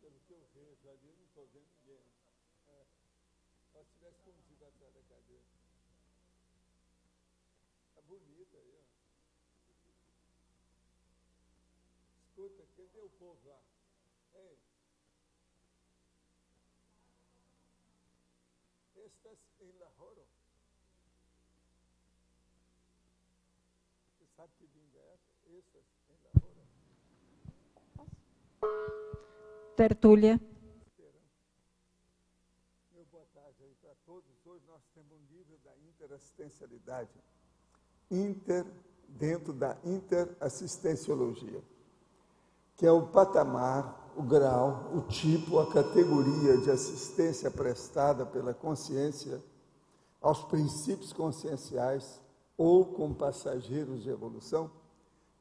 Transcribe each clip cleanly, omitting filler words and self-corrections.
pelo que eu vejo ali, não estou vendo ninguém. Só se estiver escondido atrás da cadeira. Está bonita aí, ó. Escuta, cadê o povo lá? Ei. Estas em Lahore. Você sabe que língua é essa? Estas em Lahore. Tertúlia. Meu boa tarde aí para todos. Hoje nós temos um livro da interassistencialidade. Dentro da interassistenciologia, que é o patamar, o grau, o tipo, a categoria de assistência prestada pela consciência aos princípios conscienciais ou com passageiros de evolução,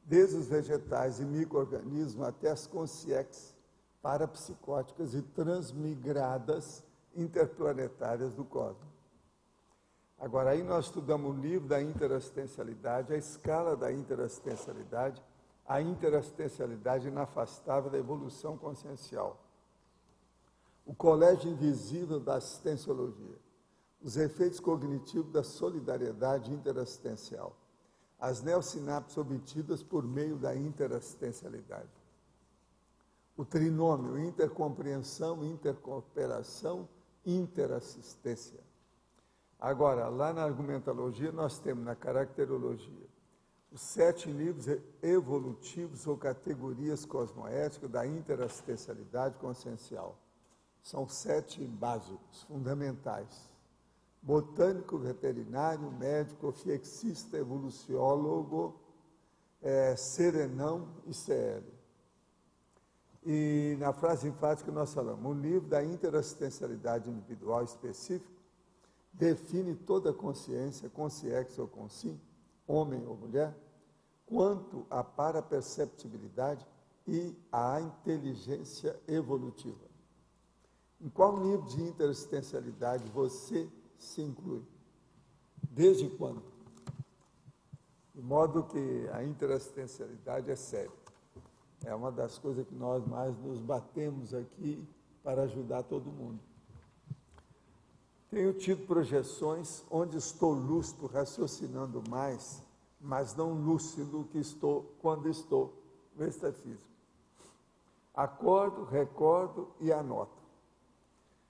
desde os vegetais e micro-organismos até as consciências parapsicóticas e transmigradas interplanetárias do cosmos. Agora, aí nós estudamos o livro da interassistencialidade, a escala da interassistencialidade, a interassistencialidade inafastável da evolução consciencial, o colégio invisível da assistenciologia, os efeitos cognitivos da solidariedade interassistencial, as neosinapses obtidas por meio da interassistencialidade, o trinômio intercompreensão, intercooperação, interassistência. Agora, lá na argumentologia, nós temos na caracterologia os 7 níveis evolutivos ou categorias cosmoéticas da interassistencialidade consciencial. São 7 básicos, fundamentais. Botânico, veterinário, médico, fiexista, evoluciólogo, serenão e CL. E na frase enfática nós falamos, o livro da interassistencialidade individual específico define toda a consciência, consciência ou consim, homem ou mulher, quanto à paraperceptibilidade e à inteligência evolutiva. Em qual nível de interassistencialidade você se inclui? Desde quando? De modo que a interassistencialidade é séria. É uma das coisas que nós mais nos batemos aqui para ajudar todo mundo. Tenho tido projeções onde estou lúcido, raciocinando mais, mas não lúcido que estou quando estou no extrafísico. Acordo, recordo e anoto.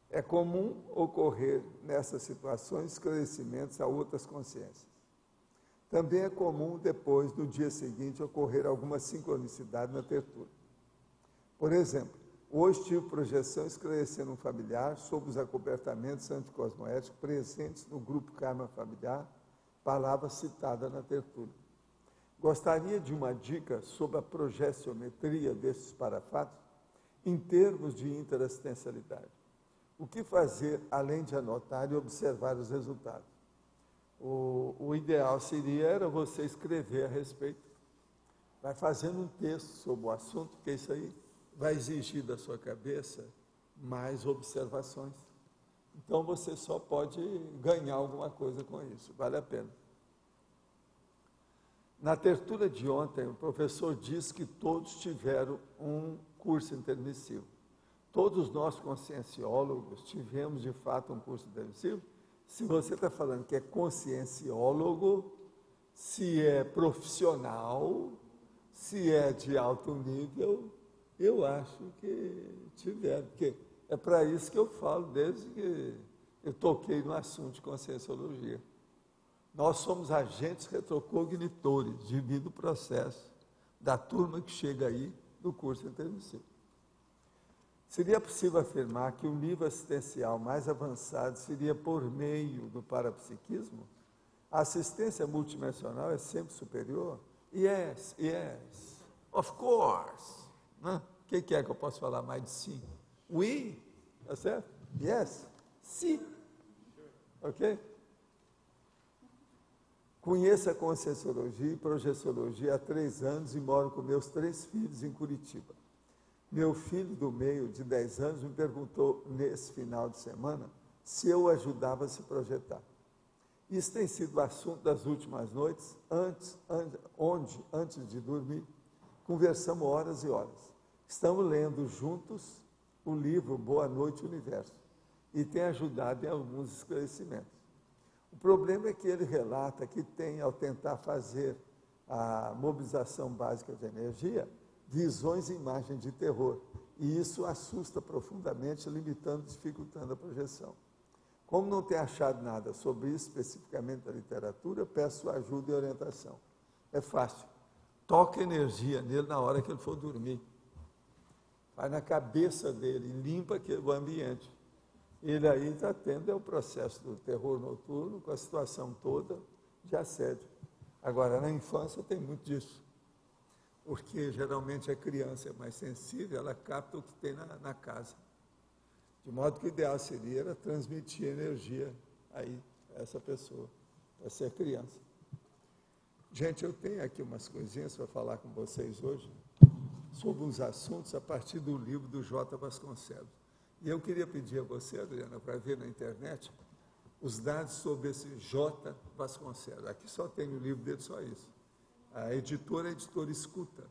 É comum ocorrer nessas situações esclarecimentos a outras consciências. Também é comum depois, no dia seguinte, ocorrer alguma sincronicidade na tertúlia. Por exemplo, hoje tive projeção esclarecendo um familiar sobre os acobertamentos anticosmoéticos presentes no grupo karma familiar, palavra citada na tertúlia. Gostaria de uma dica sobre a projecionetria desses parafatos em termos de interassistencialidade. O que fazer além de anotar e observar os resultados? O ideal era você escrever a respeito. Vai fazendo um texto sobre o assunto, porque isso aí vai exigir da sua cabeça mais observações. Então, você só pode ganhar alguma coisa com isso, vale a pena. Na tertúlia de ontem, o professor disse que todos tiveram um curso intermissivo. Todos nós, conscienciólogos, tivemos, de fato, um curso intermissivo. Se você está falando que é conscienciólogo, se é profissional, se é de alto nível, eu acho que tiveram, porque é para isso que eu falo desde que eu toquei no assunto de conscienciologia. Nós somos agentes retrocognitores, devido ao processo da turma que chega aí do curso intermissivo. Seria possível afirmar que o nível assistencial mais avançado seria por meio do parapsiquismo? A assistência multidimensional é sempre superior? Yes, of course. O que é que eu posso falar mais de sim? We, tá certo? Yes, sim. Ok? Conheço a conscienciologia e projeciologia há 3 anos e moro com meus 3 filhos em Curitiba. Meu filho do meio, de 10 anos, me perguntou nesse final de semana se eu ajudava a se projetar. Isso tem sido o assunto das últimas noites, antes de dormir, conversamos horas e horas. Estamos lendo juntos o livro Boa Noite Universo e tem ajudado em alguns esclarecimentos. O problema é que ele relata que tem, ao tentar fazer a mobilização básica de energia, visões e imagens de terror. E isso assusta profundamente, limitando, dificultando a projeção. Como não tem achado nada sobre isso especificamente na literatura, peço sua ajuda e orientação. É fácil. Toca energia nele na hora que ele for dormir. Vai na cabeça dele, limpa o ambiente. Ele aí está tendo o processo do terror noturno, com a situação toda de assédio. Agora, na infância tem muito disso, porque geralmente a criança é mais sensível, ela capta o que tem na casa. De modo que o ideal seria era transmitir energia aí a essa pessoa, a essa criança. Gente, eu tenho aqui umas coisinhas para falar com vocês hoje, sobre uns assuntos a partir do livro do J. Vasconcelos. E eu queria pedir a você, Adriana, para ver na internet os dados sobre esse J. Vasconcelos. Aqui só tem no livro dele só isso. A editora é a editora Escuta,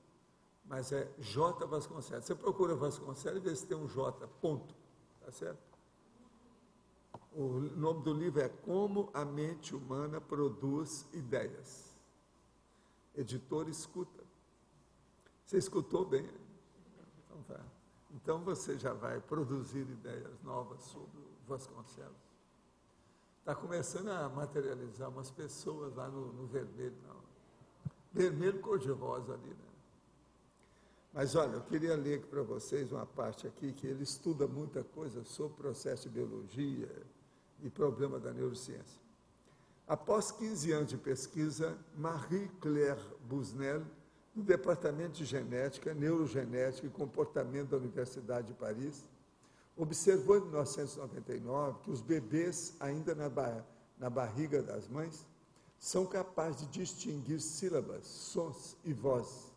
mas é J. Vasconcelos. Você procura Vasconcelos e vê se tem um J, ponto. Tá certo? O nome do livro é Como a Mente Humana Produz Ideias. Editora Escuta. Você escutou bem? Então tá. Então você já vai produzir ideias novas sobre o Vasconcelos. Está começando a materializar umas pessoas lá no vermelho, não. Vermelho cor-de-rosa ali, né? Mas olha, eu queria ler aqui para vocês uma parte aqui que ele estuda muita coisa sobre processo de biologia e problema da neurociência. Após 15 anos de pesquisa, Marie-Claire Busnel, no Departamento de Genética, Neurogenética e Comportamento da Universidade de Paris, observou em 1999 que os bebês, ainda na barriga das mães, são capazes de distinguir sílabas, sons e vozes.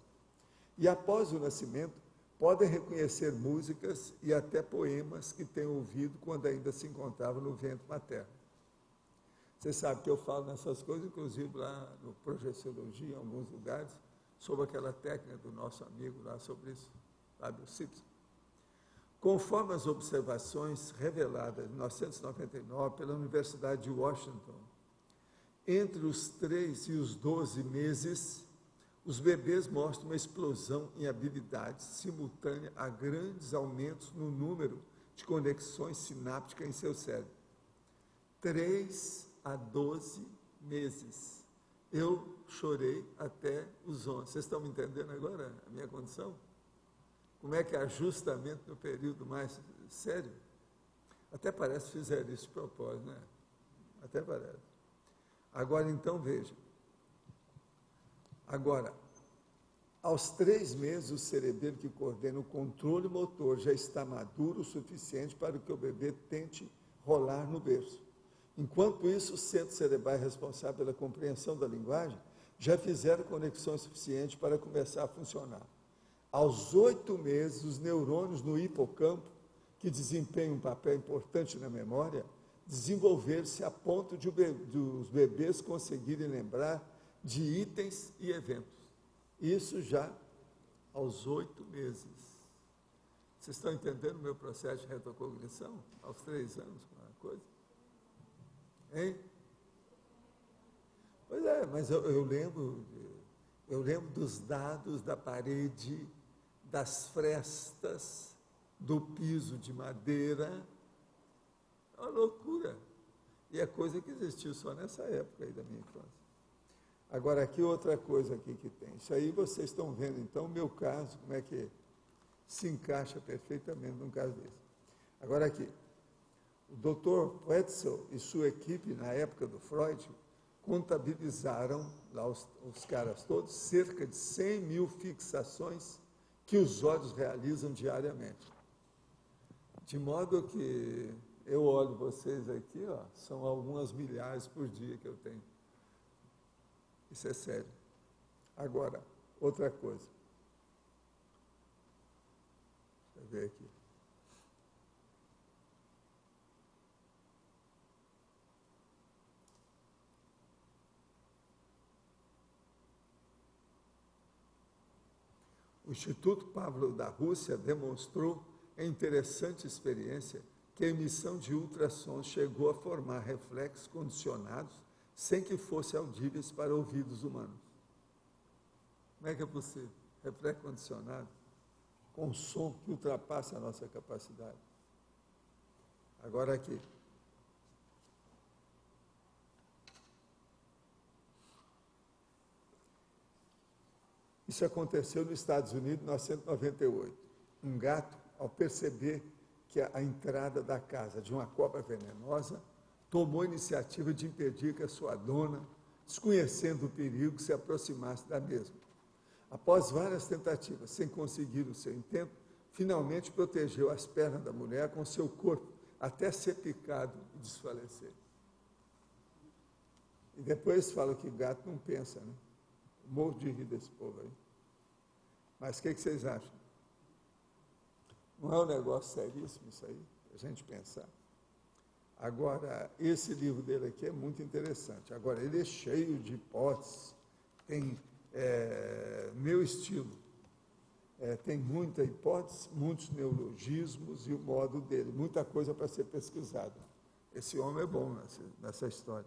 E após o nascimento, podem reconhecer músicas e até poemas que têm ouvido quando ainda se encontravam no ventre materno. Você sabe que eu falo nessas coisas, inclusive lá no Projeciologia, em alguns lugares, sobre aquela técnica do nosso amigo lá sobre isso, Fábio Simpson. Conforme as observações reveladas em 1999 pela Universidade de Washington, entre os 3 e os 12 meses, os bebês mostram uma explosão em habilidades simultânea a grandes aumentos no número de conexões sinápticas em seu cérebro. 3 a 12 meses. Eu chorei até os 11. Vocês estão me entendendo agora a minha condição? Como é que é ajustamento no período mais sério? Até parece que fizeram isso de propósito, né? Até parece. Agora, então, veja. Agora, aos 3 meses, o cerebelo que coordena o controle motor já está maduro o suficiente para que o bebê tente rolar no berço. Enquanto isso, os centros cerebrais responsáveis pela compreensão da linguagem já fizeram conexões suficientes para começar a funcionar. Aos 8 meses, os neurônios no hipocampo, que desempenham um papel importante na memória, desenvolveram-se a ponto de os bebês conseguirem lembrar de itens e eventos. Isso já aos 8 meses. Vocês estão entendendo o meu processo de retrocognição? Aos 3 anos, uma coisa? Hein? Pois é, mas eu lembro dos dados da parede, das frestas, do piso de madeira. É uma loucura. E é coisa que existiu só nessa época aí da minha infância. Agora, aqui outra coisa aqui que tem. Isso aí vocês estão vendo, então, o meu caso, como é que se encaixa perfeitamente num caso desse. Agora aqui, o Dr. Wetzel e sua equipe, na época do Freud, contabilizaram, lá os caras todos, cerca de 100 mil fixações que os olhos realizam diariamente. De modo que eu olho vocês aqui, ó, são algumas milhares por dia que eu tenho. Isso é sério. Agora, outra coisa. Deixa eu ver aqui. O Instituto Pavlov da Rússia demonstrou É interessante a experiência que a emissão de ultrassons chegou a formar reflexos condicionados sem que fossem audíveis para ouvidos humanos. Como é que é possível? Reflexo condicionado com som que ultrapassa a nossa capacidade. Agora aqui. Isso aconteceu nos Estados Unidos em 1998. Um gato, ao perceber que a entrada da casa de uma cobra venenosa, tomou a iniciativa de impedir que a sua dona, desconhecendo o perigo, se aproximasse da mesma. Após várias tentativas, sem conseguir o seu intento, finalmente protegeu as pernas da mulher com seu corpo, até ser picado e desfalecer. E depois fala que gato não pensa, né? Morro de rir desse povo aí. Mas o que vocês acham? Não é um negócio seríssimo isso aí, a gente pensar. Agora, esse livro dele aqui é muito interessante. Agora, ele é cheio de hipóteses, tem meu estilo. Tem muita hipótese, muitos neologismos e o modo dele, muita coisa para ser pesquisada. Esse homem é bom nessa história.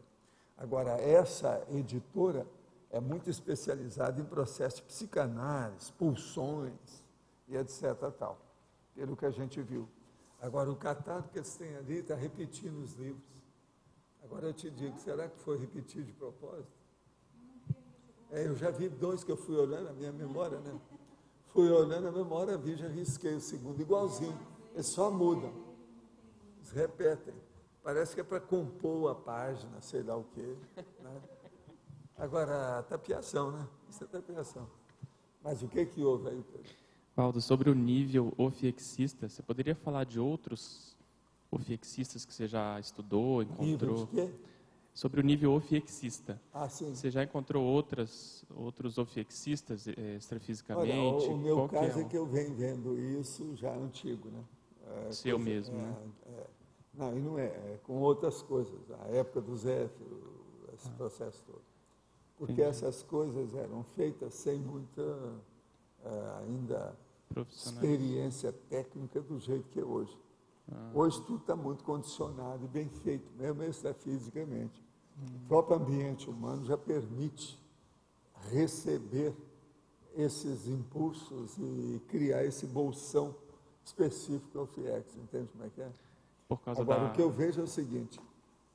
Agora, essa editora é muito especializada em processo de psicanálise, pulsões e etc. tal, pelo que a gente viu. Agora, o catálogo que eles têm ali está repetindo os livros. Agora eu te digo, será que foi repetir de propósito? Eu já vi dois que eu fui olhando, a minha memória, né? Fui olhando a memória, vi, já risquei o segundo, igualzinho. Eles só mudam, eles repetem. Parece que é para compor a página, sei lá o quê. Né? Agora, tapiação, né? Isso é tapiação. Mas o que houve aí, Pedro? Valdo, sobre o nível ofiexista, você poderia falar de outros ofiexistas que você já estudou, encontrou? Nível de quê? Sobre o nível ofiexista. Ah, sim. Você já encontrou outros ofiexistas extrafisicamente? Olha, o meu caso é que eu venho vendo isso já antigo, né? Seu mesmo, né? Não, e não é com outras coisas, a época do Zéfiro, esse processo todo. Porque Entendi. essas coisas eram feitas sem muita, ainda, experiência técnica do jeito que é hoje. Hoje tudo está muito condicionado e bem feito, mesmo extrafisicamente. O próprio ambiente humano já permite receber esses impulsos e criar esse bolsão específico ao FIEX, entende como é que é? Por causa Agora, o que eu vejo é o seguinte,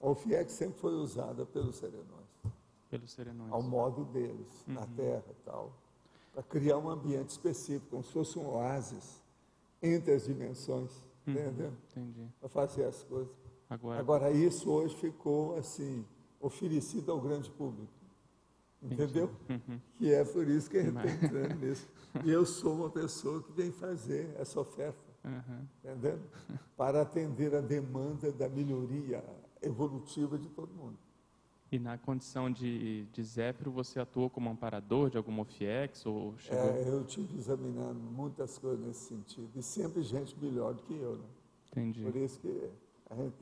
a FIEX sempre foi usada pelos serenões, ao modo deles, na Terra e tal, para criar um ambiente específico, como se fosse um oásis entre as dimensões, entendeu? Entendi. Para fazer as coisas. Agora, Agora, isso hoje ficou, assim, oferecido ao grande público, entendeu? Que é por isso que a gente está entrando nisso. E eu sou uma pessoa que vem fazer essa oferta, entendeu? Para atender a demanda da melhoria evolutiva de todo mundo. E na condição de Zéfiro, você atuou como amparador de alguma OFIEX? Ou chegou... Eu tive examinando muitas coisas nesse sentido, e sempre gente melhor do que eu, né? Entendi. Por isso que a gente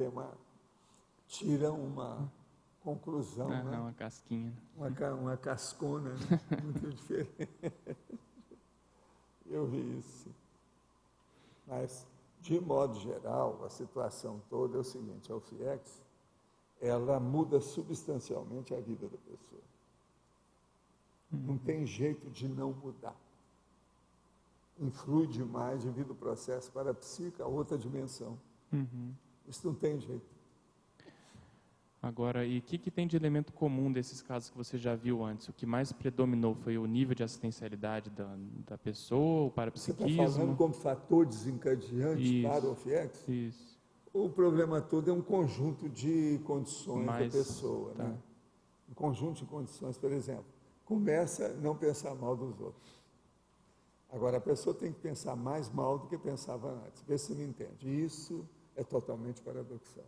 tira uma conclusão, né? Uma casquinha. Uma cascona, né? Muito diferente. Eu vi isso. Mas, de modo geral, a situação toda é o seguinte, a OFIEX, ela muda substancialmente a vida da pessoa. Não tem jeito de não mudar. Influi demais devido ao processo para a psique, a outra dimensão. Isso não tem jeito. Agora, e o que tem de elemento comum desses casos que você já viu antes? O que mais predominou foi o nível de assistencialidade da pessoa, o parapsiquismo? Você está falando como fator desencadeante para o FIEX? Isso. O problema todo é um conjunto de condições da pessoa, né? Um conjunto de condições, por exemplo, começa a não pensar mal dos outros. Agora, a pessoa tem que pensar mais mal do que pensava antes. Vê se me entende. Isso é totalmente paradoxal.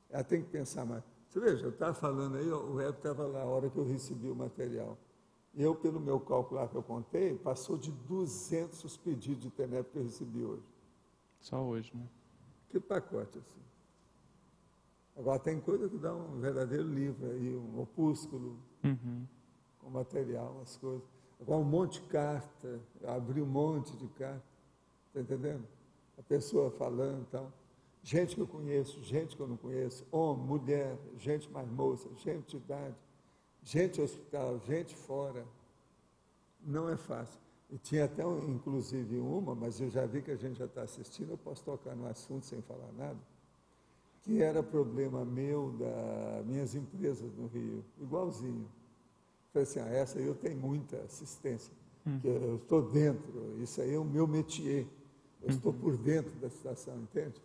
Ela tem que pensar mais. Você veja, eu estava falando aí, o Hélio estava lá a hora que eu recebi o material. Eu, pelo meu cálculo lá que eu contei, passou de 200 os pedidos de TENEP que eu recebi hoje. Só hoje, né? Que pacote, assim. Agora, tem coisa que dá um verdadeiro livro aí, um opúsculo, com material, as coisas. Agora, um monte de carta, abri um monte de carta, está entendendo? a pessoa falando e tal. Gente que eu conheço, gente que eu não conheço, homem, mulher, gente mais moça, gente de idade, gente hospital, gente fora. Não é fácil. E tinha até, inclusive, uma, mas eu já vi que a gente já está assistindo, eu posso tocar no assunto sem falar nada, que era problema meu, das minhas empresas no Rio, igualzinho. Falei assim, essa aí eu tenho muita assistência, que eu estou dentro, isso aí é o meu métier, eu estou por dentro da situação, entende?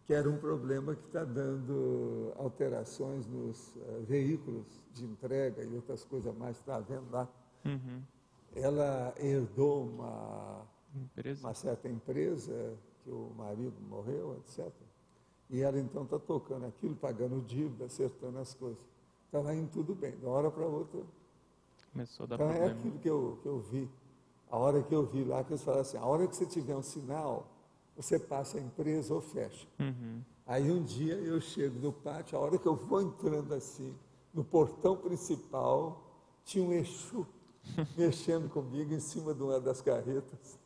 Que era um problema que está dando alterações nos veículos de entrega e outras coisas mais, está vendo lá. Ela herdou uma certa empresa, que o marido morreu, etc. E ela então está tocando aquilo, pagando dívida, acertando as coisas. Estava indo tudo bem, de uma hora para outra. Começou a dar Então problema. é aquilo que eu vi. A hora que eu vi lá, que eles falaram assim, a hora que você tiver um sinal, você passa a empresa ou fecha. Aí um dia eu chego no pátio, a hora que eu vou entrando assim, no portão principal, tinha um Exu mexendo comigo em cima de uma das carretas.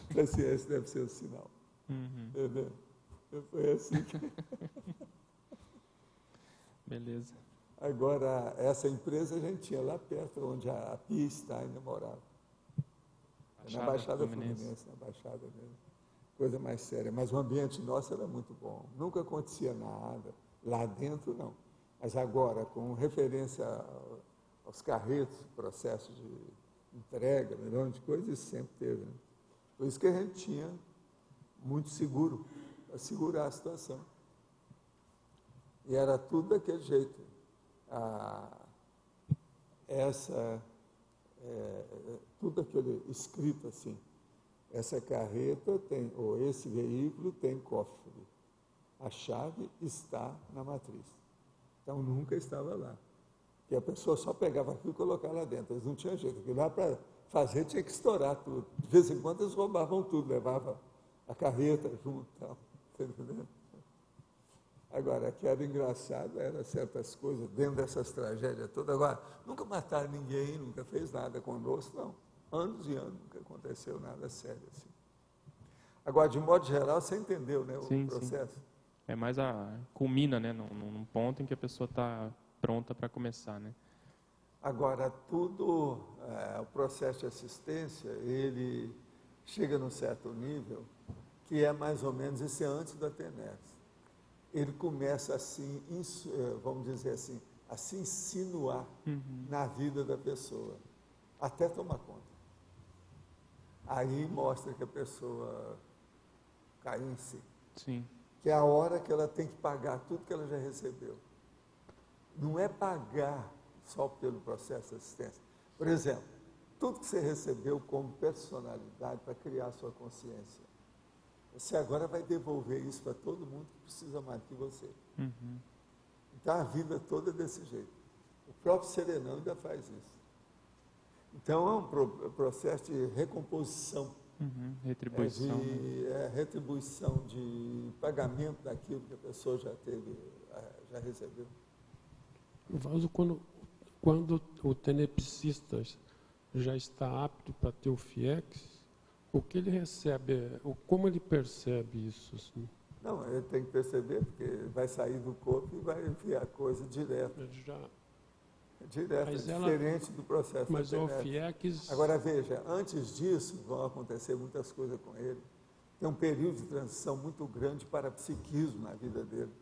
Falei assim, esse deve ser o sinal. Entendeu? Foi assim que... Beleza. Agora, essa empresa a gente tinha lá perto, onde a Pia está ainda morava. Na Baixada Fluminense, na Baixada mesmo. Coisa mais séria. Mas o ambiente nosso era muito bom. Nunca acontecia nada. Lá dentro, não. Mas agora, com referência aos carretos, processo de entrega, milhões de coisas, isso sempre teve. Né? Por isso que a gente tinha muito seguro, para segurar a situação. E era tudo daquele jeito. Tudo aquele escrito assim. Essa carreta tem, ou esse veículo tem cofre. A chave está na matriz. Então nunca estava lá. E a pessoa só pegava aquilo e colocava lá dentro. Eles não tinham jeito. Porque lá para fazer tinha que estourar tudo. De vez em quando eles roubavam tudo, levavam a carreta junto. Tal. Tá entendendo? Agora, que era engraçado, eram certas coisas dentro dessas tragédias todas. Agora, nunca mataram ninguém, nunca fez nada conosco, não. Anos e anos nunca aconteceu nada sério assim. Agora, de modo geral, você entendeu, né, o processo? Sim. É mais culmina, né, num ponto em que a pessoa está pronta para começar, né? Agora, o processo de assistência, ele chega num certo nível, que é mais ou menos esse antes da TENERS. Ele começa assim, vamos dizer assim, a se insinuar na vida da pessoa, até tomar conta. Aí mostra que a pessoa caiu em si. Sim. Que é a hora que ela tem que pagar tudo que ela já recebeu. Não é pagar só pelo processo de assistência. Por exemplo, tudo que você recebeu como personalidade para criar sua consciência, você agora vai devolver isso para todo mundo que precisa mais que você. Então a vida toda é desse jeito. O próprio Serenão ainda faz isso. Então é um processo de recomposição. Retribuição. Retribuição de pagamento daquilo que a pessoa já recebeu. Valdo, quando o tenepsista já está apto para ter o FIEX, o que ele recebe, como ele percebe isso? Assim? Não, ele tem que perceber, porque vai sair do corpo e vai enfiar a coisa direto. Diferente do processo. Mas o FIEX... Agora veja, antes disso vão acontecer muitas coisas com ele. Tem um período de transição muito grande para psiquismo na vida dele.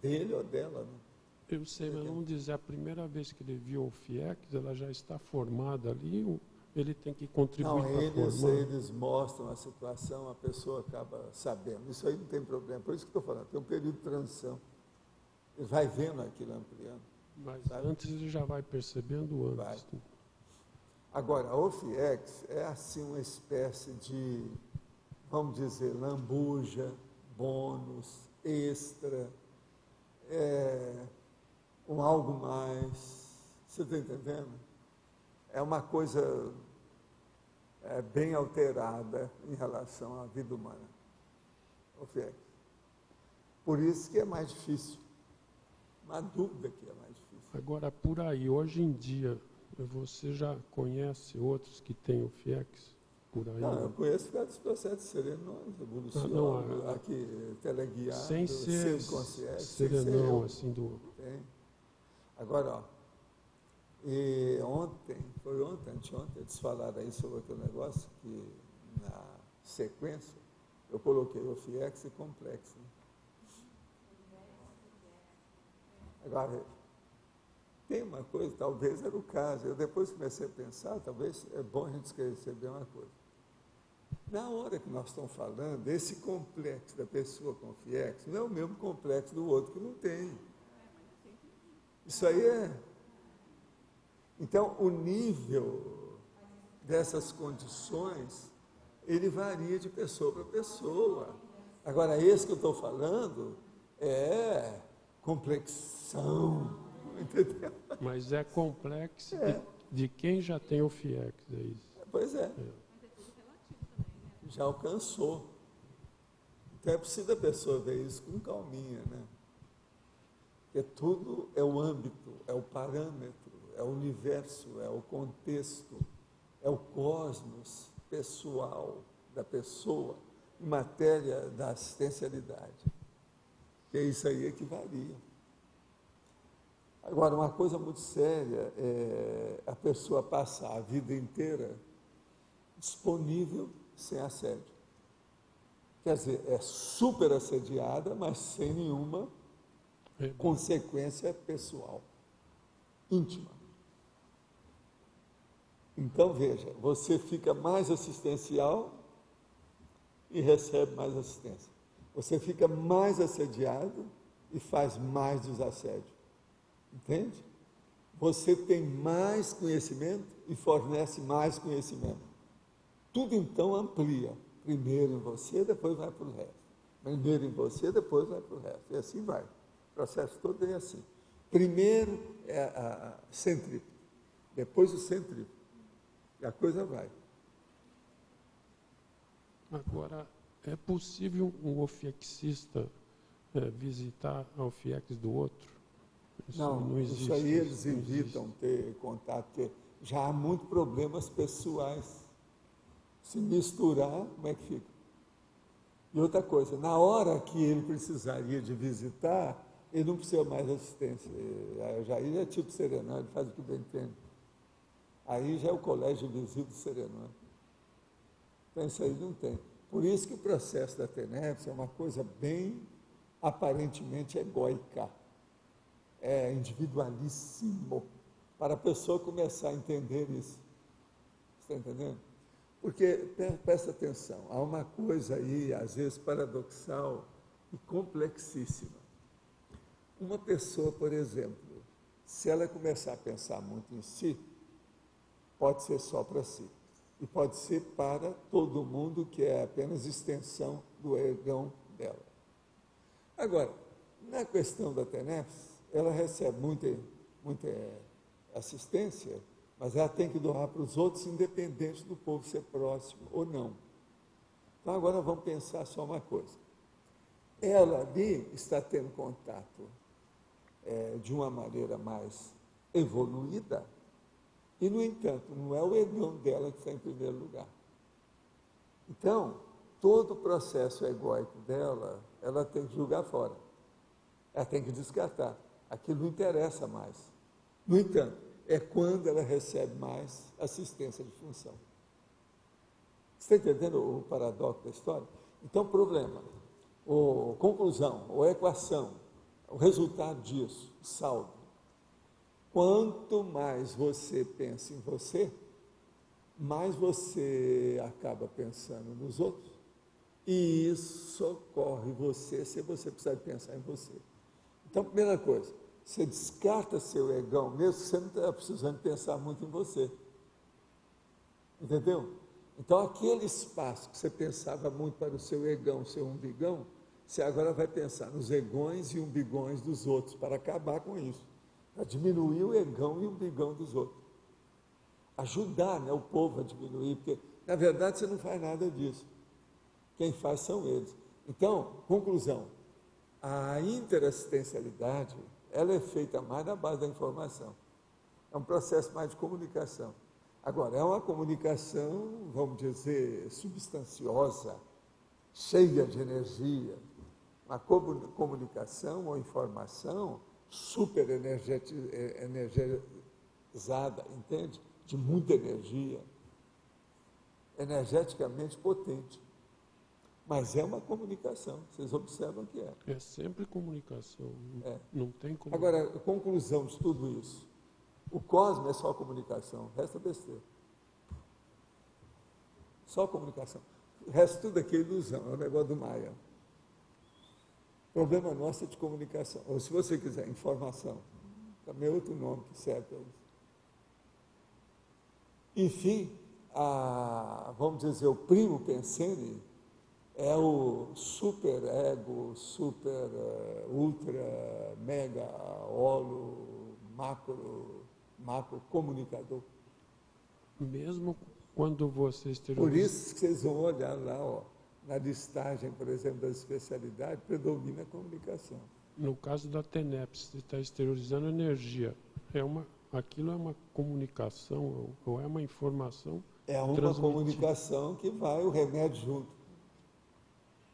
Dele ou dela, né? Eu sei, mas vamos dizer, a primeira vez que ele viu o FIEX, ela já está formada ali, ele tem que contribuir para formar. Eles mostram a situação, a pessoa acaba sabendo. Isso aí não tem problema. Por isso que estou falando, tem um período de transição. Ele vai vendo aquilo ampliando. Mas antes ele já vai percebendo antes. Vai. Agora, o FIEX é assim uma espécie de, vamos dizer, lambuja, bônus, extra, um algo mais. Você está entendendo? É uma coisa bem alterada em relação à vida humana, o FIEX. Por isso que é mais difícil. Uma dúvida que é mais difícil. Agora, por aí, hoje em dia, você já conhece outros que têm o FIEX? por aí. Não, eu conheço vários processos serenões, evolução, não, aqui, teleguiado, sem ser consciente, serenão, assim, do... Tem. Agora, ó, e anteontem, eles falaram aí sobre aquele negócio que na sequência eu coloquei o FIEX e complexo. Né? Agora, tem uma coisa, talvez era o caso, eu depois comecei a pensar, talvez é bom a gente esclarecer bem uma coisa. Na hora que nós estamos falando, esse complexo da pessoa com o FIEX não é o mesmo complexo do outro que não tem. Isso aí é... Então, o nível dessas condições, ele varia de pessoa para pessoa. Agora, esse que eu estou falando é complexão, entendeu? Mas é complexo de quem já tem o FIEX, é isso. Pois é. Já alcançou. Então é preciso a pessoa ver isso com calminha, né? Porque tudo é o âmbito, é o parâmetro, é o universo, é o contexto, é o cosmos pessoal da pessoa em matéria da assistencialidade. Que é isso aí que varia. Agora, uma coisa muito séria é a pessoa passar a vida inteira disponível sem assédio. Quer dizer, é super assediada, mas sem nenhuma consequência pessoal, íntima. Então, veja, você fica mais assistencial e recebe mais assistência. Você fica mais assediado e faz mais desassédio. Entende? Você tem mais conhecimento e fornece mais conhecimento. Tudo então amplia. Primeiro em você, depois vai para o resto. Primeiro em você, depois vai para o resto. E assim vai. O processo todo é assim. Primeiro é a centrípeta, depois o centrípeta. E a coisa vai. Agora, é possível um ofiexista visitar a ofiex do outro? Não existe, isso aí eles evitam ter contato, porque já há muitos problemas pessoais. Se misturar, como é que fica? E outra coisa, na hora que ele precisaria de visitar, ele não precisa mais de assistência. Aí já é tipo serenão, ele faz o que bem entende. Aí já é o colégio de visita serenão. Então isso aí não tem. Por isso que o processo da TENEPS é uma coisa bem aparentemente egóica. É individualíssimo. Para a pessoa começar a entender isso. Você está entendendo? Porque, presta atenção, há uma coisa aí, às vezes, paradoxal e complexíssima. Uma pessoa, por exemplo, se ela começar a pensar muito em si, pode ser só para si. E pode ser para todo mundo, que é apenas extensão do egão dela. Agora, na questão da TENEPS, ela recebe muita assistência, mas ela tem que doar para os outros, independente do povo ser próximo ou não. Então, agora vamos pensar só uma coisa. Ela ali está tendo contato de uma maneira mais evoluída, e, no entanto, não é o egão dela que está em primeiro lugar. Então, todo o processo egóico dela, ela tem que jogar fora. Ela tem que descartar. Aquilo não interessa mais. No entanto, é quando ela recebe mais assistência de função. Você está entendendo o paradoxo da história? Então, problema, ou conclusão, ou equação, o resultado disso, o saldo. Quanto mais você pensa em você, mais você acaba pensando nos outros, e isso socorre você se você precisar de pensar em você. Então, primeira coisa, você descarta seu egão, mesmo que você não está precisando pensar muito em você. Entendeu? Então, aquele espaço que você pensava muito para o seu egão, seu umbigão, você agora vai pensar nos egões e umbigões dos outros, para acabar com isso, para diminuir o egão e o umbigão dos outros. Ajudar, né, o povo a diminuir, porque, na verdade, você não faz nada disso. Quem faz são eles. Então, conclusão, a interassistencialidade, ela é feita mais na base da informação. É um processo mais de comunicação. Agora, é uma comunicação, vamos dizer, substanciosa, cheia de energia, uma comunicação ou informação super energizada, entende? De muita energia, energeticamente potente. Mas é uma comunicação, vocês observam que é. É sempre comunicação, não tem como... Agora, conclusão de tudo isso. O cosmos é só comunicação, o resto é besteira. Só comunicação. O resto tudo aqui é ilusão, é o negócio do Maia. O problema nosso é de comunicação. Ou se você quiser, informação. Também é outro nome que serve para isso. Enfim, vamos dizer, o primo pensene é o super ego, super, ultra, mega, holo, macro comunicador. Mesmo quando você exterioriza... Por isso que vocês vão olhar lá, ó, na listagem, por exemplo, das especialidades, predomina a comunicação. No caso da TENEP, você está exteriorizando energia. Aquilo é uma comunicação ou é uma informação? É uma comunicação que vai o remédio junto.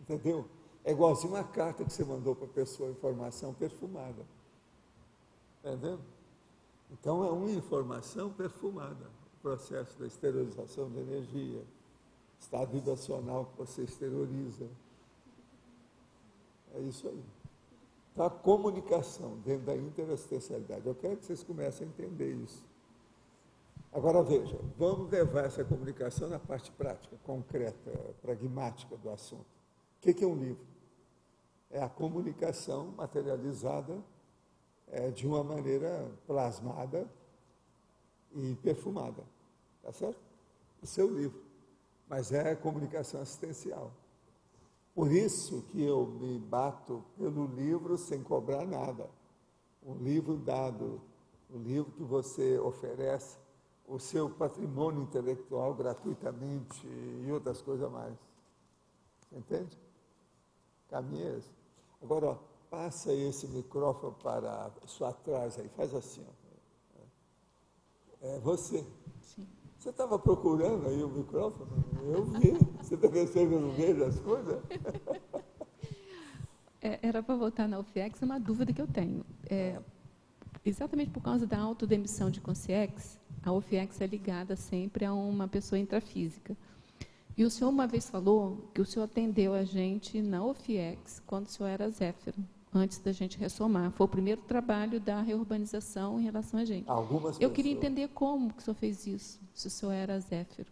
Entendeu? É igualzinho uma carta que você mandou para a pessoa, informação perfumada. Entendeu? Então, é uma informação perfumada. O processo da esterilização de energia, estado vibracional que você exterioriza. É isso aí. Então, a comunicação dentro da interassistencialidade. Eu quero que vocês comecem a entender isso. Agora, veja, vamos levar essa comunicação na parte prática, concreta, pragmática do assunto. O que é um livro? É a comunicação materializada de uma maneira plasmada e perfumada. Tá certo? Isso é o livro. Mas é a comunicação assistencial. Por isso que eu me bato pelo livro sem cobrar nada. Um livro dado, um livro que você oferece o seu patrimônio intelectual gratuitamente e outras coisas mais. Entende? Caminho é esse. Agora, ó, passa esse microfone para sua trás aí, faz assim. Ó. É você. Sim. Você estava procurando aí o microfone? Eu vi. Você está pensando que eu não vejo as coisas? Era para voltar na UFIEX, uma dúvida que eu tenho. Exatamente por causa da autodemissão de consciex, a UFIEX é ligada sempre a uma pessoa intrafísica. E o senhor uma vez falou que o senhor atendeu a gente na UFIEX quando o senhor era Zéfiro, antes da gente ressomar. Foi o primeiro trabalho da reurbanização em relação a gente. Eu queria entender como que o senhor fez isso, se o senhor era Zéfiro.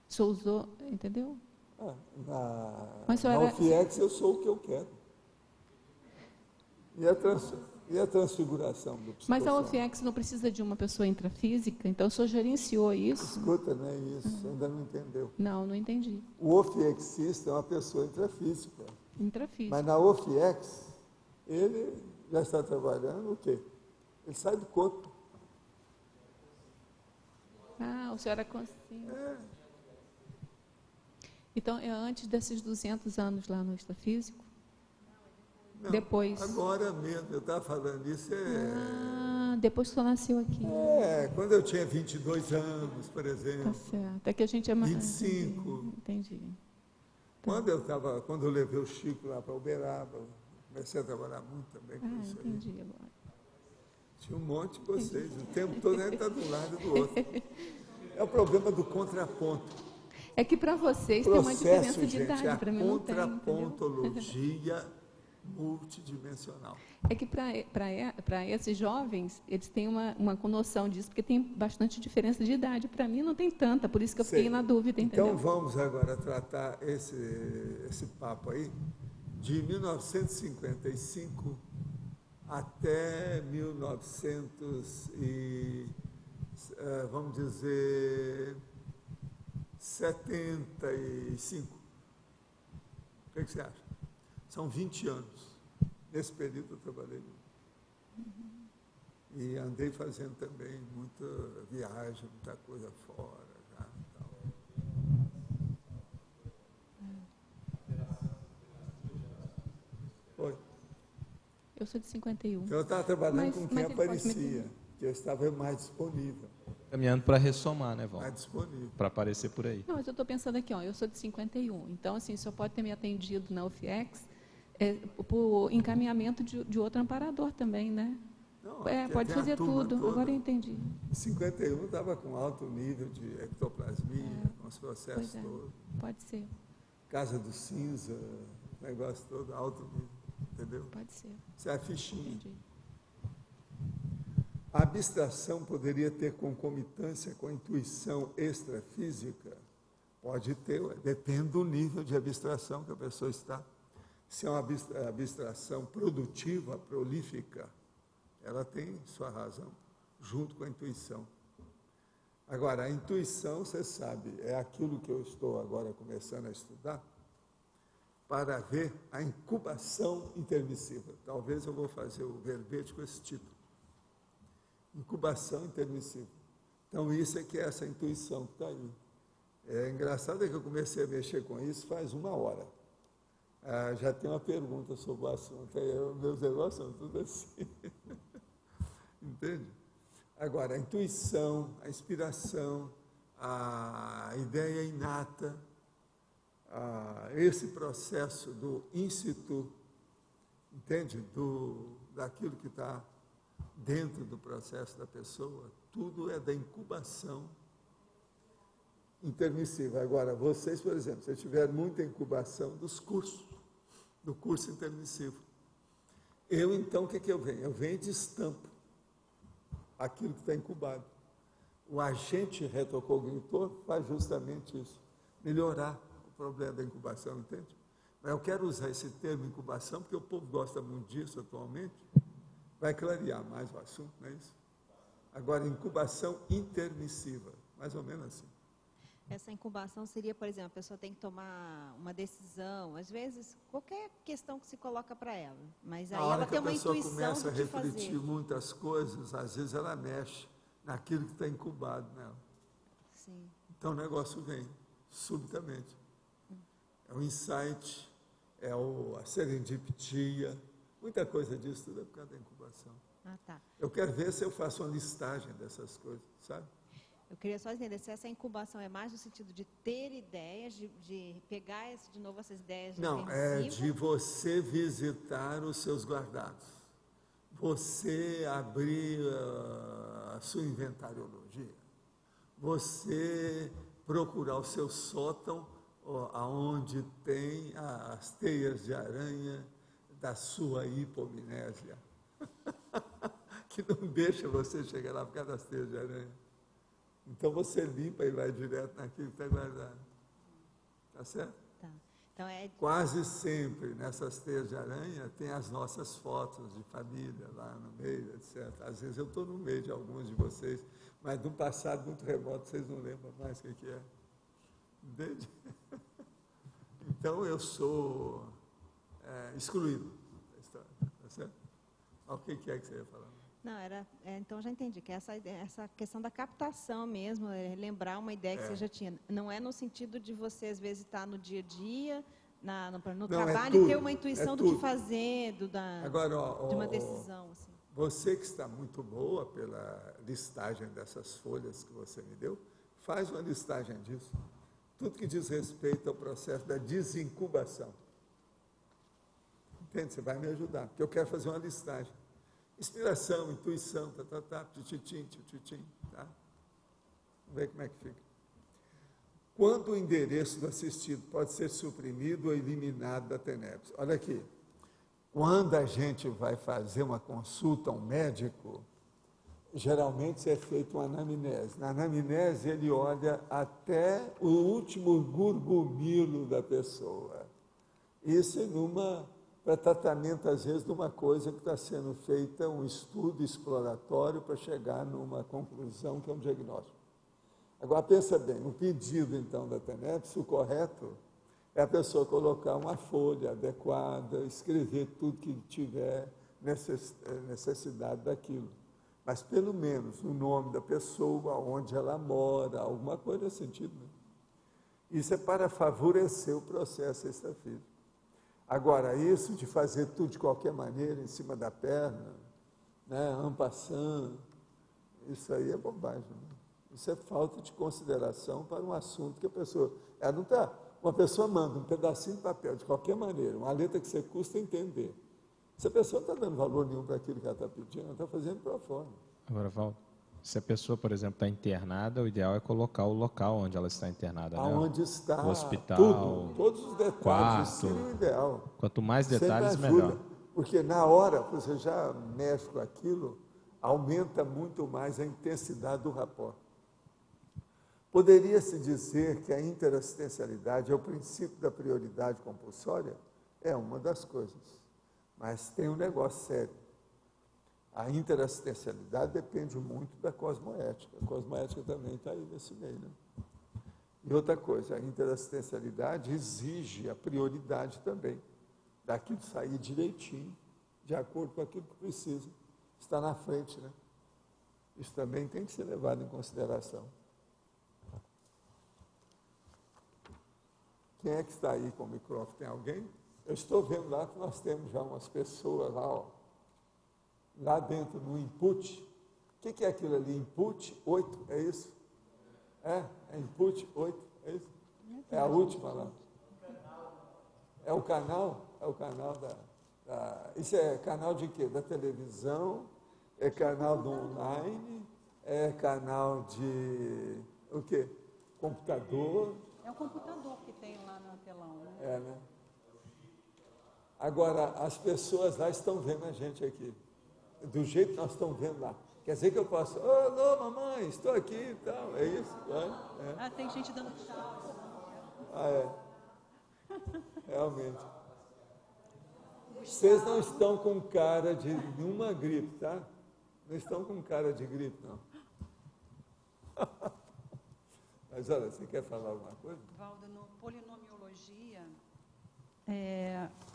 O senhor usou, entendeu? Na UFIEX eu sou o que eu quero. E a transfiguração do psicossoma? Mas a UFIEX não precisa de uma pessoa intrafísica, então o senhor gerenciou isso? Escuta, não é isso, ainda não entendeu. Não entendi. O ofiexista é uma pessoa intrafísica. Intrafísica. Mas na UFIEX, ele já está trabalhando o quê? Ele sai do corpo. O senhor era consciente. Então, é antes desses 200 anos lá no extrafísico? Não, depois. Agora mesmo, eu estava falando isso. Depois que o senhor nasceu aqui. Quando eu tinha 22 anos, por exemplo. Tá certo. É que a gente é mais. 25. Entendi. Tá. Quando eu levei o Chico lá para Uberaba, comecei a trabalhar muito também com isso aí. Entendi agora. Tinha um monte de vocês, o tempo todo a gente está de um lado e do outro. É o problema do contraponto. É que para vocês tem uma diferença de idade, para mim não tem. Contrapontologia multidimensional. É que para esses jovens, eles têm uma conoção disso, porque tem bastante diferença de idade. Para mim não tem tanta, por isso que eu fiquei na dúvida, entendeu? Então vamos agora tratar esse papo aí de 1955 até vamos dizer, 75. O que você acha? São 20 anos. Nesse período eu trabalhei muito. E andei fazendo também muita viagem, muita coisa fora. Já, tal. Foi. Eu sou de 51. Então eu estava trabalhando com quem aparecia, que eu estava mais disponível. Caminhando para ressomar, né, Val? Está disponível. Para aparecer por aí. Não, mas eu estou pensando aqui, ó, eu sou de 51, então, assim, o senhor pode ter me atendido na UFIEX por encaminhamento de outro amparador também, né? Não, Pode tem a fazer turma tudo, toda. agora eu entendi. Em 51 estava com alto nível de ectoplasmia, com os processos Pois é. todos. Pode ser, Casa do cinza, negócio todo, alto nível, entendeu? pode ser, Isso é a fichinha. entendi. A abstração poderia ter concomitância com a intuição extrafísica? Pode ter, depende do nível de abstração que a pessoa está. Se é uma abstração produtiva, prolífica, ela tem sua razão, junto com a intuição. Agora, a intuição, você sabe, é aquilo que eu estou agora começando a estudar, para ver a incubação intermissiva. Talvez eu vou fazer o verbete com esse título. Incubação intermissiva. Então, isso é que é essa intuição que está aí. É engraçado que eu comecei a mexer com isso faz 1 hora. Já tem uma pergunta sobre o assunto. Meus negócios são tudo assim. Entende? Agora, a intuição, a inspiração, a ideia inata, esse processo do íncito, entende? Daquilo que está dentro do processo da pessoa, tudo é da incubação intermissiva. Agora, vocês, por exemplo, se tiver muita incubação do curso intermissivo, então, o que eu venho? Eu venho e destampo aquilo que está incubado. O agente retrocognitor faz justamente isso, melhorar o problema da incubação, entende? Mas eu quero usar esse termo incubação, porque o povo gosta muito disso atualmente, vai clarear mais o assunto, não é isso? Agora, incubação intermissiva, mais ou menos assim. Essa incubação seria, por exemplo, a pessoa tem que tomar uma decisão, às vezes, qualquer questão que se coloca para ela, mas aí ela tem uma intuição de fazer. A hora que a pessoa começa a refletir muitas coisas, às vezes ela mexe naquilo que está incubado nela. Sim. Então o negócio vem, subitamente. É o insight, é a serendipia, muita coisa disso tudo é por causa da incubação. Ah, tá. Eu quero ver se eu faço uma listagem dessas coisas, sabe? Eu queria só entender se essa incubação é mais no sentido de ter ideias, de pegar de novo essas ideias. Não, é de você visitar os seus guardados. Você abrir a sua inventariologia. Você procurar o seu sótão, aonde tem as teias de aranha da sua hipomnésia. Que não deixa você chegar lá por causa das teias de aranha. Então você limpa e vai direto naquilo que está guardado. Tá certo? Tá. Então Quase sempre nessas teias de aranha tem as nossas fotos de família lá no meio, etc. Às vezes eu estou no meio de alguns de vocês, mas de um passado muito remoto vocês não lembram mais o que é. Entende? Então eu sou excluído da história. Tá certo? O que é que você ia falar? Não, então já entendi, que essa questão da captação mesmo, lembrar uma ideia que você já tinha. Não é no sentido de você, às vezes, estar no dia a dia, no trabalho, e ter uma intuição do que fazer, Agora, de uma decisão. Assim. Você que está muito boa pela listagem dessas folhas que você me deu, faz uma listagem disso. Tudo que diz respeito ao processo da desincubação. Entende? Você vai me ajudar, porque eu quero fazer uma listagem. Inspiração, intuição, tititim, tá? Vamos ver como é que fica. Quando o endereço do assistido pode ser suprimido ou eliminado da TENEPS? Olha aqui, quando a gente vai fazer uma consulta a um médico, geralmente é feita uma anamnese. Na anamnese ele olha até o último gurgumilo da pessoa. Isso para tratamento, às vezes, de uma coisa que está sendo feita, um estudo exploratório para chegar numa conclusão que é um diagnóstico. Agora, pensa bem, no pedido, então, da TENEPS, o correto é a pessoa colocar uma folha adequada, escrever tudo que tiver necessidade daquilo. Mas, pelo menos, o nome da pessoa, onde ela mora, alguma coisa nesse sentido. Né? Isso é para favorecer o processo extrafísico. Agora, isso de fazer tudo de qualquer maneira, em cima da perna, né, en passant, isso aí é bobagem. Né? Isso é falta de consideração para um assunto que a pessoa... Ela não está... Uma pessoa manda um pedacinho de papel, de qualquer maneira, uma letra que você custa entender. Se a pessoa não está dando valor nenhum para aquilo que ela está pedindo, ela está fazendo para fora. Agora, Valdo, se a pessoa, por exemplo, está internada, o ideal é colocar o local onde ela está internada. Aonde está o hospital, tudo, todos os detalhes, quarto. isso seria o ideal. Quanto mais detalhes, Sempre ajuda, melhor. porque na hora que você já mexe com aquilo, aumenta muito mais a intensidade do rapport. Poderia-se dizer que a interassistencialidade é o princípio da prioridade compulsória? É uma das coisas, mas tem um negócio sério. A interassistencialidade depende muito da cosmoética. A cosmoética também está aí nesse meio, né? E outra coisa, a interassistencialidade exige a prioridade também, daquilo sair direitinho, de acordo com aquilo que precisa, está na frente, né? Isso também tem que ser levado em consideração. Quem é que está aí com o microfone? Tem alguém? Eu estou vendo lá que nós temos já umas pessoas lá, ó, lá dentro no input. O que é aquilo ali? Input 8, é isso? É input 8, é isso? É a última lá. É o canal? É o canal isso é canal de quê? Da televisão? É canal do online? É canal de o quê? Computador? É o computador que tem lá no telão, né? É, né? Agora, as pessoas lá estão vendo a gente aqui, do jeito que nós estamos vendo lá. Quer dizer que eu posso, alô, mamãe, estou aqui e tal, é isso? É. Tem gente dando tchau. Realmente. Vocês não estão com cara de nenhuma gripe, tá? Não estão com cara de gripe, não. Mas olha, você quer falar alguma coisa? Valdo, no polinomiologia,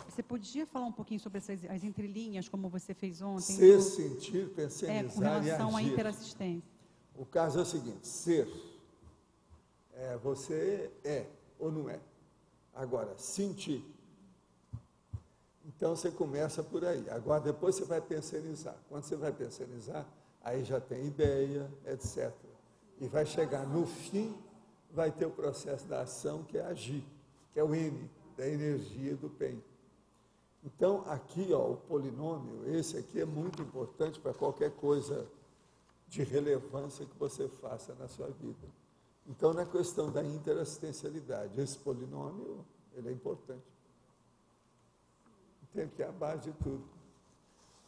você podia falar um pouquinho sobre as entrelinhas, como você fez ontem? Ser, sentir, pensionizar e agir. Com relação à interassistência. O caso é o seguinte, ser, você é ou não é. Agora, sentir. Então, você começa por aí. Agora, depois você vai pensionizar. Quando você vai pensionizar, aí já tem ideia, etc. E vai chegar no fim, vai ter o processo da ação, que é agir, que é o N, da energia do PEN. Então, aqui, ó, o polinômio, esse aqui é muito importante para qualquer coisa de relevância que você faça na sua vida. Então, na questão da interassistencialidade, esse polinômio, ele é importante. Entende que é a base de tudo.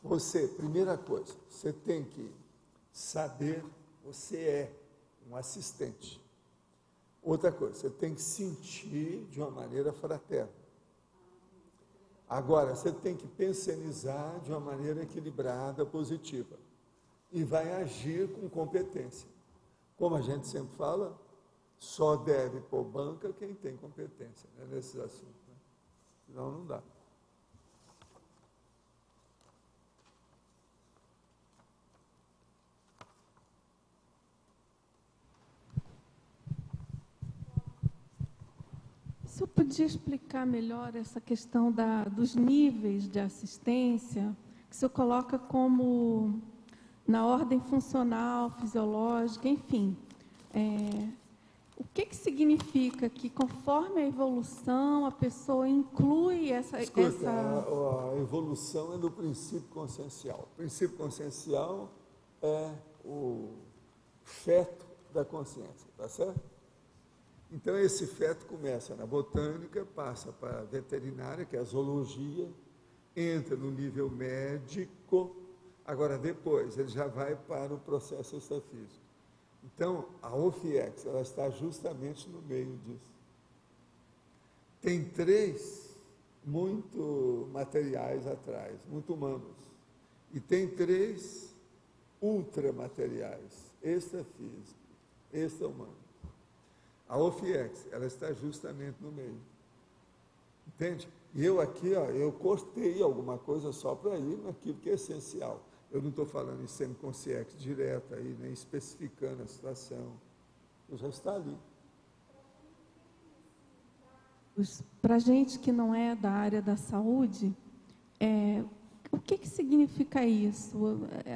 Você, primeira coisa, você tem que saber, você é um assistente. Outra coisa, você tem que sentir de uma maneira fraterna. Agora, você tem que pensionizar de uma maneira equilibrada, positiva. E vai agir com competência. Como a gente sempre fala, só deve pôr banca quem tem competência, né, nesses assuntos. Né? Senão não dá. O senhor podia explicar melhor essa questão dos níveis de assistência, que o senhor coloca como na ordem funcional, fisiológica, enfim. O que significa que, conforme a evolução, a pessoa inclui essa... Escuta, a evolução é do princípio consciencial. O princípio consciencial é o feto da consciência, tá certo? Então, esse feto começa na botânica, passa para a veterinária, que é a zoologia, entra no nível médico, agora depois ele já vai para o processo extrafísico. Então, a OFIEX, ela está justamente no meio disso. Tem 3 muito materiais atrás, muito humanos, e tem 3 ultramateriais, extrafísico, extra-humano. A OFIEX, ela está justamente no meio. Entende? E eu aqui, ó, eu cortei alguma coisa só para ir naquilo que é essencial. Eu não estou falando em semiconsciex direto aí, nem especificando a situação. Eu já está ali. Para gente que não é da área da saúde, O que significa isso?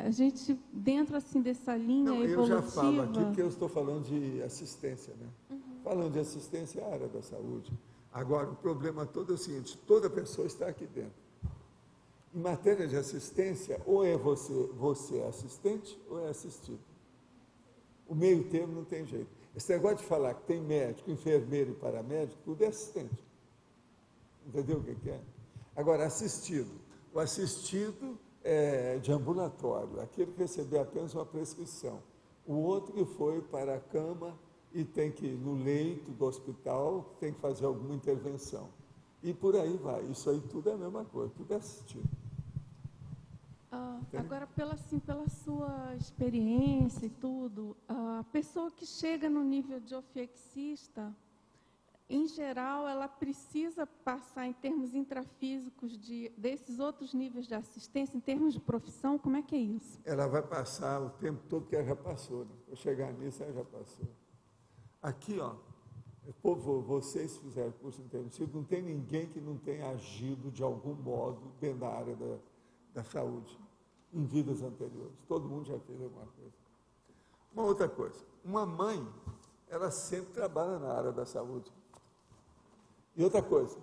A gente, dentro assim, dessa linha evolutiva... Eu já falo aqui, porque eu estou falando de assistência, né? Falando de assistência é a área da saúde. Agora, o problema todo é o seguinte, toda pessoa está aqui dentro. Em matéria de assistência, ou é você é assistente ou é assistido. O meio termo não tem jeito. Esse negócio de falar que tem médico, enfermeiro e paramédico, tudo é assistente. Entendeu o que é? Agora, assistido. O assistido é de ambulatório, aquele que recebeu apenas uma prescrição. O outro que foi para a cama e tem que ir no leito do hospital, tem que fazer alguma intervenção. E por aí vai. Isso aí tudo é a mesma coisa, tudo é assistido. Agora, pela sua experiência e tudo, a pessoa que chega no nível de ofiexista, em geral, ela precisa passar em termos intrafísicos desses outros níveis de assistência, em termos de profissão, como é que é isso? Ela vai passar o tempo todo que ela já passou, né? Para chegar nisso, ela já passou. Aqui, ó, povo, vocês fizeram curso intensivo, não tem ninguém que não tenha agido de algum modo dentro da área da saúde, em vidas anteriores. Todo mundo já fez alguma coisa. Uma outra coisa, uma mãe, ela sempre trabalha na área da saúde. E outra coisa,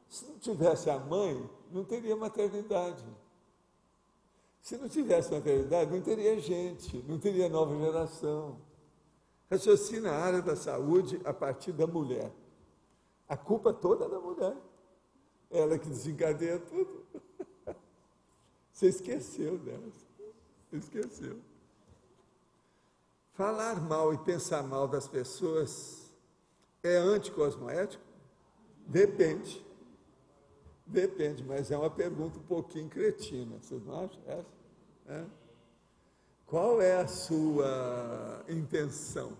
se não tivesse a mãe, não teria maternidade. Se não tivesse maternidade, não teria gente, não teria nova geração. Raciocina a área da saúde a partir da mulher. A culpa toda é da mulher. Ela que desencadeia tudo. Você esqueceu dela. Esqueceu. Falar mal e pensar mal das pessoas é anticosmoético? Depende. Depende, mas é uma pergunta um pouquinho cretina. Vocês não acham essa? É? Qual é a sua intenção?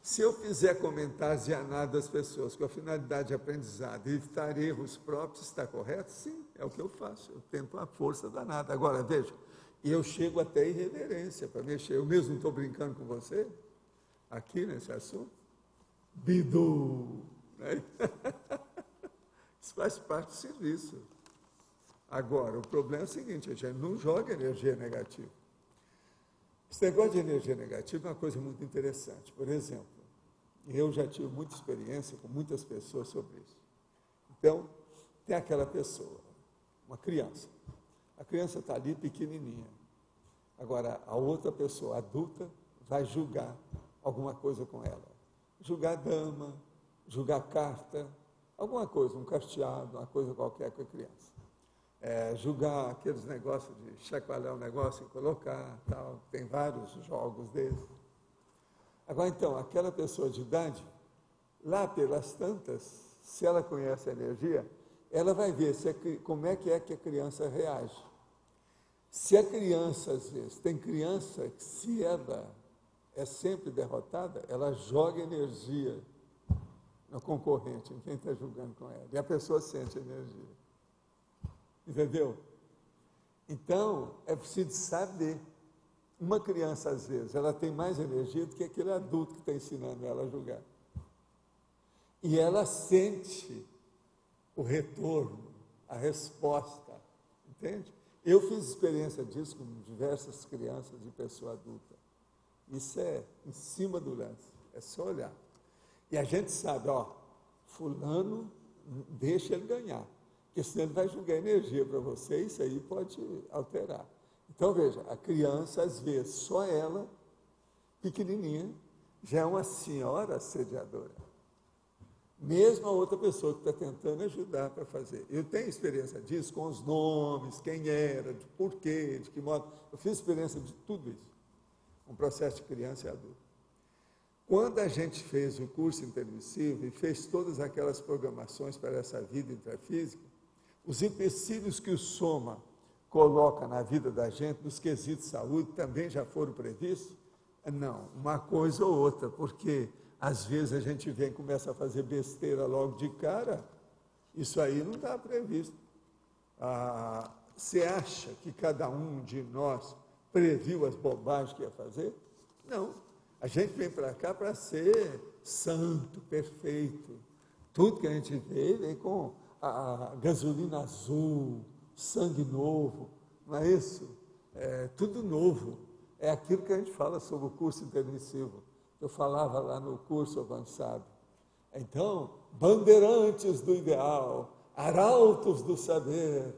Se eu fizer comentários de análise das pessoas com a finalidade de aprendizado e evitar erros próprios, está correto? Sim, é o que eu faço. Eu tento a força danada. Agora, veja, eu chego até irreverência para mexer. Eu mesmo não estou brincando com você aqui nesse assunto. Bidu! Né? Isso faz parte do serviço. Agora, o problema é o seguinte, a gente não joga energia negativa. Esse negócio de energia negativa é uma coisa muito interessante. Por exemplo, eu já tive muita experiência com muitas pessoas sobre isso. Então, tem aquela pessoa, uma criança. A criança está ali pequenininha. Agora, a outra pessoa adulta vai julgar alguma coisa com ela. Julgar dama, julgar carta, alguma coisa, um carteado, uma coisa qualquer com a criança. Julgar aqueles negócios de chacoalhar o negócio e colocar, tal, tem vários jogos desses. Agora, então, aquela pessoa de idade, lá pelas tantas, se ela conhece a energia, ela vai ver como é que a criança reage. Se a criança, às vezes, tem criança que, se ela é sempre derrotada, ela joga energia no concorrente, em quem está julgando com ela, e a pessoa sente energia. Entendeu? Então, é preciso saber. Uma criança, às vezes, ela tem mais energia do que aquele adulto que está ensinando ela a julgar. E ela sente o retorno, a resposta. Entende? Eu fiz experiência disso com diversas crianças e pessoa adulta. Isso é em cima do lance, é só olhar. E a gente sabe, ó, fulano, deixa ele ganhar. Porque senão ele vai jogar energia para você, isso aí pode alterar. Então, veja, a criança, às vezes, só ela, pequenininha, já é uma senhora assediadora. Mesmo a outra pessoa que está tentando ajudar para fazer. Eu tenho experiência disso com os nomes, quem era, de porquê, de que modo. Eu fiz experiência de tudo isso. Um processo de criança e adulto. Quando a gente fez o curso intermissivo e fez todas aquelas programações para essa vida intrafísica, os empecilhos que o Soma coloca na vida da gente, nos quesitos de saúde, também já foram previstos? Não, uma coisa ou outra, porque às vezes a gente vem e começa a fazer besteira logo de cara, isso aí não está previsto. Você acha que cada um de nós previu as bobagens que ia fazer? Não. A gente vem para cá para ser santo, perfeito. Tudo que a gente vê vem com a gasolina azul, sangue novo, não é isso? É tudo novo. É aquilo que a gente fala sobre o curso intermissivo. Eu falava lá no curso avançado. Então, bandeirantes do ideal, arautos do saber,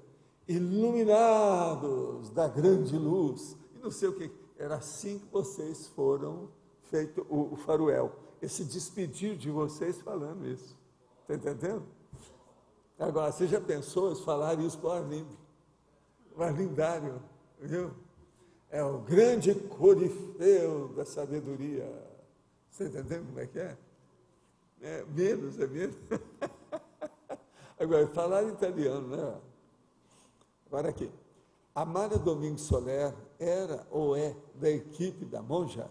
iluminados da grande luz, e não sei o que, era assim que vocês foram feito o Faroel, esse despedir de vocês falando isso, está entendendo? Agora, você já pensou em falar isso para o Arlindo? O Arlindário, viu? É o grande corifeu da sabedoria, você está entendendo como é que é? É menos. Agora, falar italiano, né? Agora aqui, Amália Domingues Soler era ou é da equipe da Monja?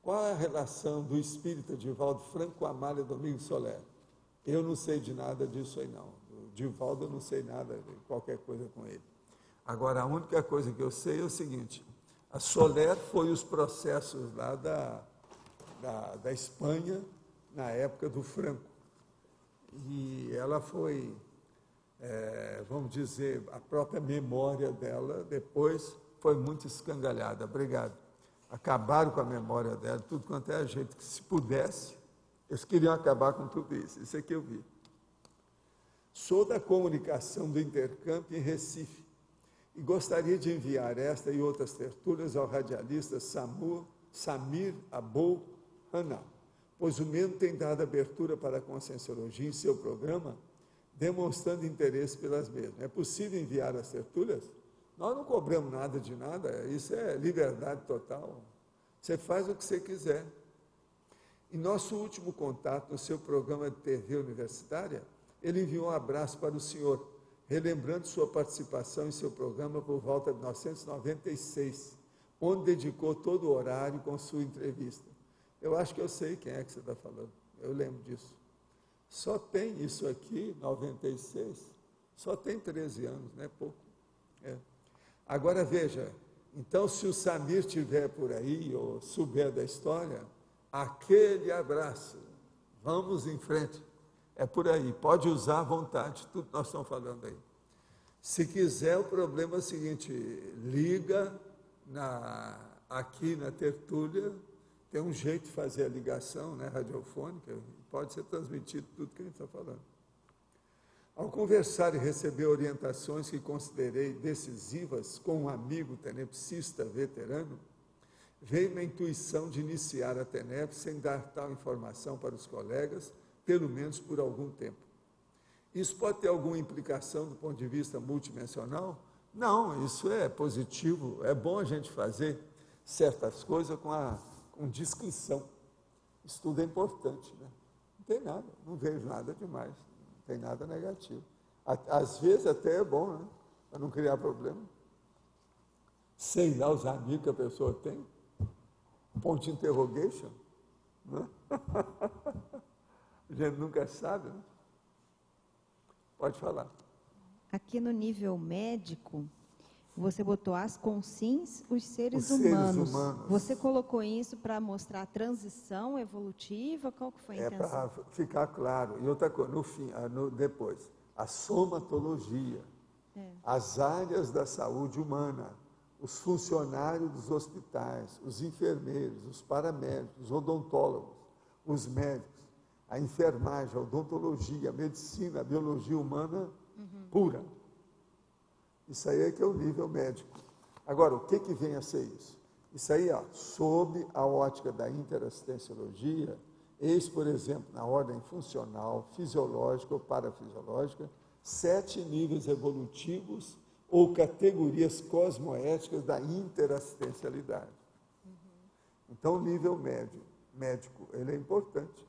Qual é a relação do espírito Divaldo Franco com Amália Domingues Soler? Eu não sei de nada disso aí, não. O Divaldo, eu não sei nada de qualquer coisa com ele. Agora, a única coisa que eu sei é o seguinte, a Soler foi os processos lá da Espanha, na época do Franco. E ela foi, vamos dizer, a própria memória dela depois foi muito escangalhada. Obrigado. Acabaram com a memória dela, tudo quanto é a jeito que se pudesse, eles queriam acabar com tudo isso. Isso é que eu vi. Sou da comunicação do intercâmbio em Recife e gostaria de enviar esta e outras tertúlias ao radialista Samir Abou Haná, pois o mesmo tem dado abertura para a Conscienciologia em seu programa, demonstrando interesse pelas mesmas. É possível enviar as tertúlias? Nós não cobramos nada de nada, isso é liberdade total. Você faz o que você quiser. Em nosso último contato, no seu programa de TV universitária, ele enviou um abraço para o senhor, relembrando sua participação em seu programa por volta de 1996, onde dedicou todo o horário com sua entrevista. Eu acho que eu sei quem é que você está falando, eu lembro disso. Só tem isso aqui, 96, só tem 13 anos, não é pouco. Agora veja, então se o Samir estiver por aí, ou souber da história, aquele abraço, vamos em frente, é por aí, pode usar à vontade, tudo que nós estamos falando aí. Se quiser, o problema é o seguinte, liga aqui na tertúlia, tem um jeito de fazer a ligação, né, radiofônica, pode ser transmitido tudo que a gente está falando. Ao conversar e receber orientações que considerei decisivas com um amigo tenepsista veterano, veio uma intuição de iniciar a TENEP sem dar tal informação para os colegas, pelo menos por algum tempo. Isso pode ter alguma implicação do ponto de vista multidimensional? Não, isso é positivo, é bom a gente fazer certas coisas com discrição. Isso tudo é importante, né? Não tem nada, não vejo nada demais, não tem nada negativo. Às vezes até é bom, né? Para não criar problema. Sei lá os amigos que a pessoa tem, ponto de interrogation, né? A gente nunca sabe, né? Pode falar. Aqui no nível médico, você botou as consciências, os seres humanos. Você colocou isso para mostrar a transição evolutiva? Qual que foi a intenção? É para ficar claro. E outra coisa, no fim, depois, a somatologia, as áreas da saúde humana, os funcionários dos hospitais, os enfermeiros, os paramédicos, os odontólogos, os médicos, a enfermagem, a odontologia, a medicina, a biologia humana pura. Isso aí é que é o nível médico. Agora, o que vem a ser isso? Isso aí, sob a ótica da interassistenciologia, eis, por exemplo, na ordem funcional, fisiológica ou parafisiológica, 7 níveis evolutivos ou categorias cosmoéticas da interassistencialidade. Então, o nível médico, ele é importante.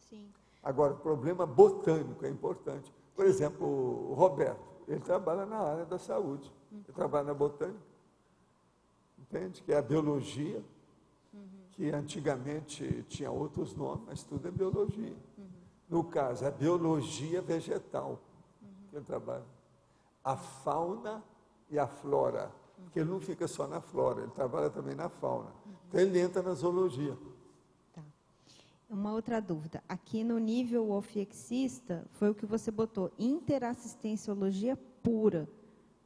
Sim. Agora, o problema botânico é importante. Por exemplo, o Roberto, ele trabalha na área da saúde, ele trabalha na botânica, entende? Que é a biologia, que antigamente tinha outros nomes, mas tudo é biologia. No caso, a biologia vegetal, que ele trabalha. A fauna e a flora, porque ele não fica só na flora, ele trabalha também na fauna. Então, ele entra na zoologia. Tá. Uma outra dúvida. Aqui no nível ofiexista, foi o que você botou, interassistenciologia pura.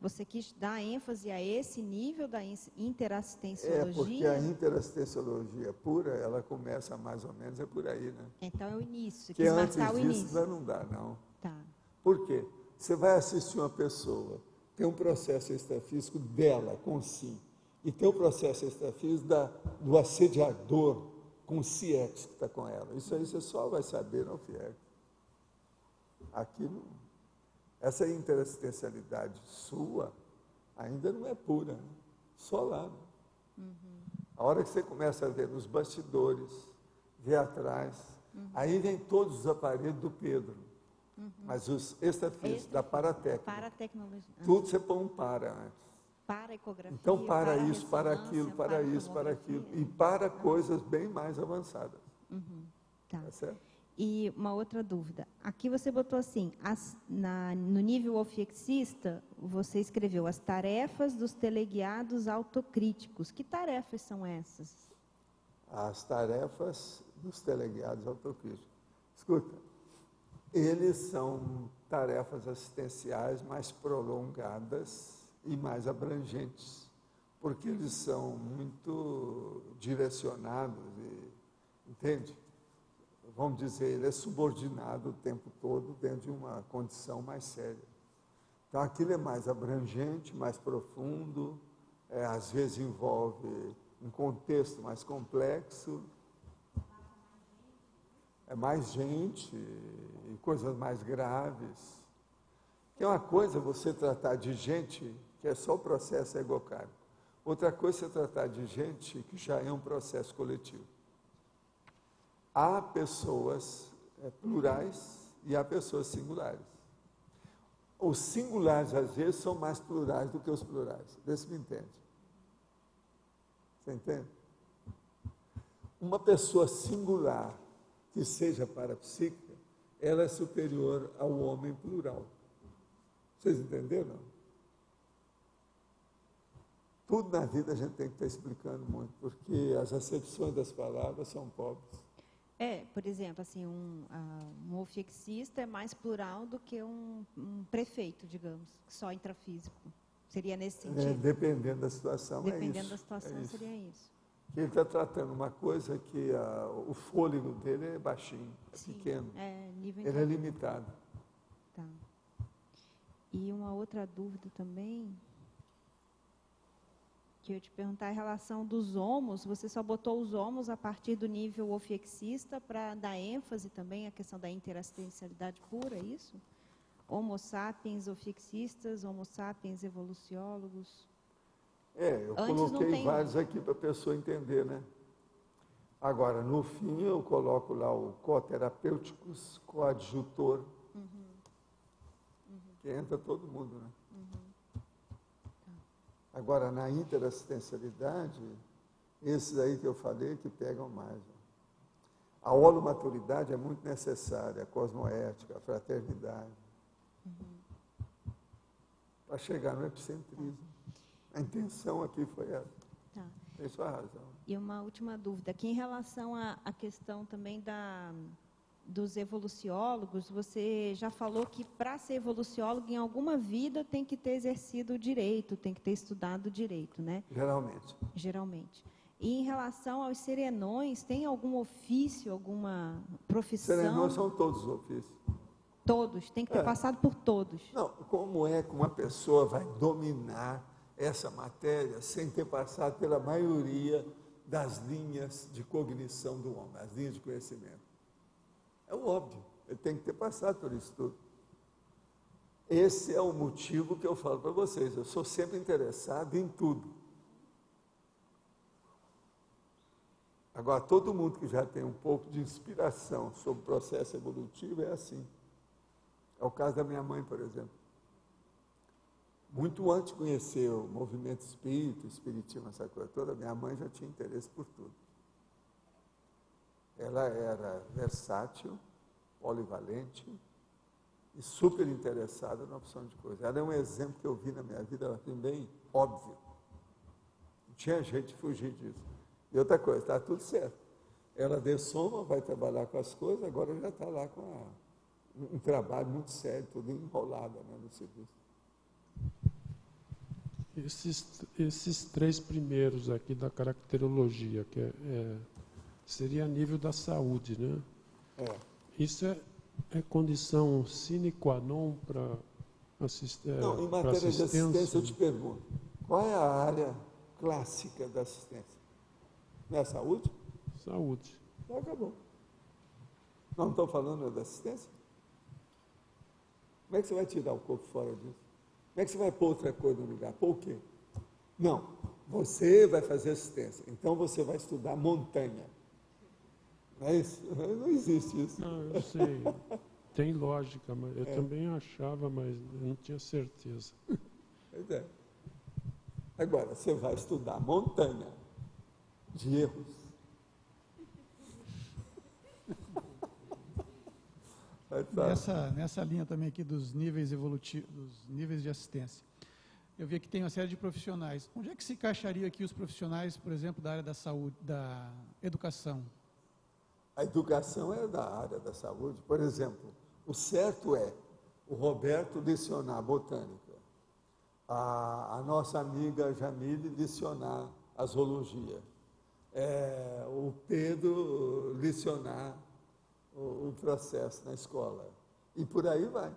Você quis dar ênfase a esse nível da interassistenciologia? Porque a interassistenciologia pura, ela começa mais ou menos, por aí, né? Então é o início, que quis antes marcar o disso início. não dá, não. Tá. Por quê? Você vai assistir uma pessoa, tem um processo extrafísico dela, com si, e tem o processo extrafísico do assediador, com o CIEX que está com ela. Isso aí você só vai saber no FIEX. Aqui não. Essa interassistencialidade sua ainda não é pura, né? Só lá. Né? A hora que você começa a ver nos bastidores, ver atrás, aí vem todos os aparelhos do Pedro. Mas os extrafísicos, da paratécnica. Paratecnologia. Tudo você põe um para antes. Para ecografia. Então, para isso, para aquilo, para isso, para aquilo. E para coisas bem mais avançadas. Tá. Tá certo? E uma outra dúvida. Aqui você botou assim, no nível ofiexista, você escreveu as tarefas dos teleguiados autocríticos. Que tarefas são essas? As tarefas dos teleguiados autocríticos. Escuta, eles são tarefas assistenciais mais prolongadas e mais abrangentes, porque eles são muito direcionados, entende? Vamos dizer, ele é subordinado o tempo todo dentro de uma condição mais séria. Então, aquilo é mais abrangente, mais profundo, às vezes envolve um contexto mais complexo, é mais gente e coisas mais graves. Que é uma coisa você tratar de gente que é só o processo egocármico. Outra coisa é você tratar de gente que já é um processo coletivo. Há pessoas plurais e há pessoas singulares. Os singulares, às vezes, são mais plurais do que os plurais. Vê se me entende. Você entende? Uma pessoa singular que seja parapsíquica, ela é superior ao homem plural. Vocês entenderam? Tudo na vida a gente tem que estar explicando muito, porque as acepções das palavras são pobres. Por exemplo, assim, um ofiexista é mais plural do que um prefeito, digamos, só intrafísico. Seria nesse sentido? Dependendo da situação, Dependendo da situação, seria isso. Ele está tratando uma coisa que o fôlego dele é baixinho, pequeno. Ele é limitado. Tá. E uma outra dúvida também, que eu ia te perguntar em relação dos homos, você só botou os homos a partir do nível ofiexista para dar ênfase também à questão da interassistencialidade pura, é isso? Homo sapiens ofiexistas, homo sapiens evoluciólogos. Eu coloquei vários aqui para a pessoa entender, né? Agora, no fim, eu coloco lá o coterapêuticos, coadjutor, que entra todo mundo, né? Agora, na interassistencialidade, esses aí que eu falei que pegam mais. A holomaturidade é muito necessária, a cosmoética, a fraternidade. Para chegar no epicentrismo. A intenção aqui foi essa. Tá. Tem sua razão. E uma última dúvida, aqui em relação à questão também dos evoluciólogos, você já falou que para ser evoluciólogo, em alguma vida tem que ter exercido o direito, tem que ter estudado direito, né? Geralmente. Geralmente. E em relação aos serenões, tem algum ofício, alguma profissão? Serenões são todos os ofícios. Todos, tem que ter passado por todos. Não, como é que uma pessoa vai dominar essa matéria sem ter passado pela maioria das linhas de cognição do homem, as linhas de conhecimento? É óbvio, ele tem que ter passado por isso tudo. Esse é o motivo que eu falo para vocês, eu sou sempre interessado em tudo. Agora, todo mundo que já tem um pouco de inspiração sobre o processo evolutivo é assim. É o caso da minha mãe, por exemplo. Muito antes de conhecer o movimento espírita, o espiritismo, essa coisa toda, minha mãe já tinha interesse por tudo. Ela era versátil, polivalente e super interessada na opção de coisa. Ela é um exemplo que eu vi na minha vida, ela tem bem óbvio. Não tinha jeito de fugir disso. E outra coisa, está tudo certo. ela dessoma, vai trabalhar com as coisas, agora já está lá com um trabalho muito sério, tudo enrolado, né, no serviço. Esses 3 primeiros aqui da caracterologia, que seria a nível da saúde, né? Isso é condição sine qua non para assistência? Não, em matéria de assistência, eu te pergunto, qual é a área clássica da assistência? Não é a saúde? Saúde. Então acabou. Não estou falando da assistência? Como é que você vai tirar o corpo fora disso? Como é que você vai pôr outra coisa no lugar? Pôr o quê? Não, você vai fazer assistência, então você vai estudar montanha. Não é isso? Não existe isso. Não, eu sei. Tem lógica, mas eu também achava, mas não tinha certeza. Pois é. Agora, você vai estudar montanha de erros. Nessa linha também aqui dos níveis evolutivos, dos níveis de assistência, eu vi que tem uma série de profissionais. Onde é que se encaixaria aqui os profissionais, por exemplo, da área da saúde, da educação? A educação é da área da saúde. Por exemplo, o certo é o Roberto lecionar botânica, a nossa amiga Jamile lecionar a zoologia, o Pedro lecionar o processo na escola. E por aí vai.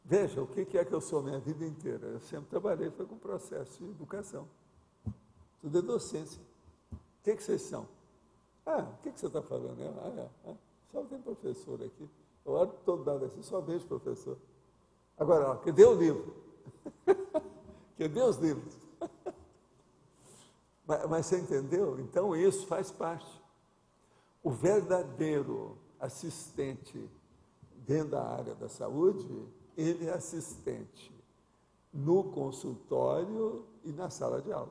Veja, o que é que eu sou minha vida inteira? Eu sempre trabalhei foi com processo de educação. Tudo é docência. O que vocês são? O que você está falando? Só tem professor aqui. Eu olho todo lado assim, só vejo professor. Agora, cadê o livro? Cadê os livros? Mas você entendeu? Então, isso faz parte. O verdadeiro assistente dentro da área da saúde, ele é assistente no consultório e na sala de aula.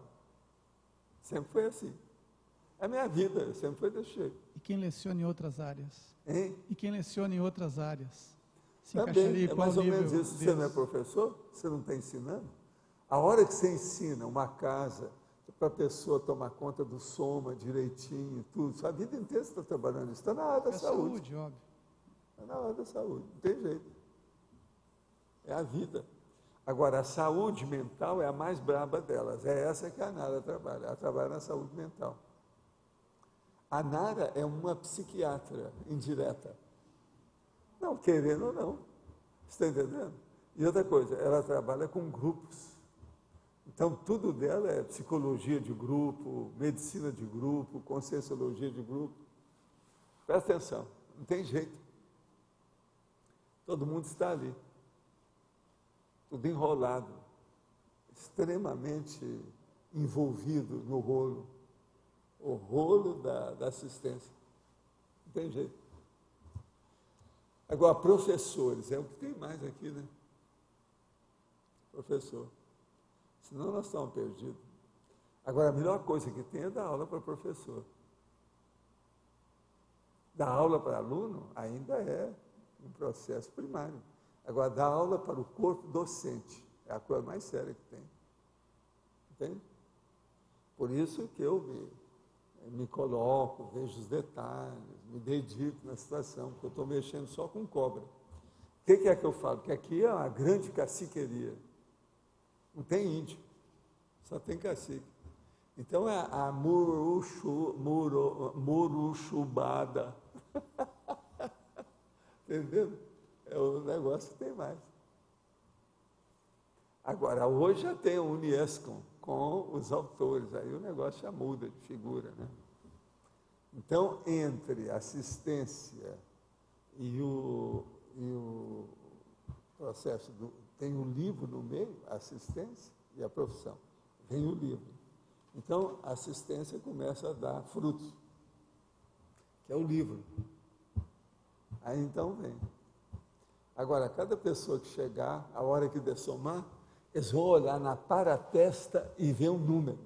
Sempre foi assim. A minha vida sempre foi desse jeito. E quem leciona em outras áreas? Hein? E quem leciona em outras áreas? Se Também, é mais ou menos isso. Você não é professor? Você não está ensinando? A hora que você ensina uma casa para a pessoa tomar conta do soma direitinho, tudo, a vida inteira você está trabalhando isso. Está na área da saúde. Óbvio. Está na área da saúde, não tem jeito. É a vida. Agora, a saúde mental é a mais braba delas. É essa que a Nara trabalha. Ela trabalha na saúde mental. A Nara é uma psiquiatra indireta. Não, querendo ou não. Você está entendendo? E outra coisa, ela trabalha com grupos. Então, tudo dela é psicologia de grupo, medicina de grupo, conscienciologia de grupo. Presta atenção, não tem jeito. Todo mundo está ali. Tudo enrolado, extremamente envolvido no rolo. O rolo da assistência. Não tem jeito. Agora, professores, é o que tem mais aqui, né? Professor. Senão nós estamos perdidos. Agora, a melhor coisa que tem é dar aula para professor. Dar aula para aluno ainda é um processo primário. Agora, dar aula para o corpo docente é a coisa mais séria que tem. Entende? Por isso que eu me coloco, vejo os detalhes, me dedico na situação, porque eu estou mexendo só com cobra. O que é que eu falo? Que aqui é uma grande caciqueria. Não tem índio, só tem cacique. Então é a muruchubada. Entendeu? É o negócio que tem mais. Agora, hoje já tem o Uniescom com os autores, aí o negócio já muda de figura, né? Então, entre a assistência e o processo tem um livro no meio, a assistência e a profissão. Vem o livro. Então, a assistência começa a dar frutos, que é o livro. Aí, então, vem. Agora, cada pessoa que chegar, a hora que dessomar, eles vão olhar na paratesta e ver um número.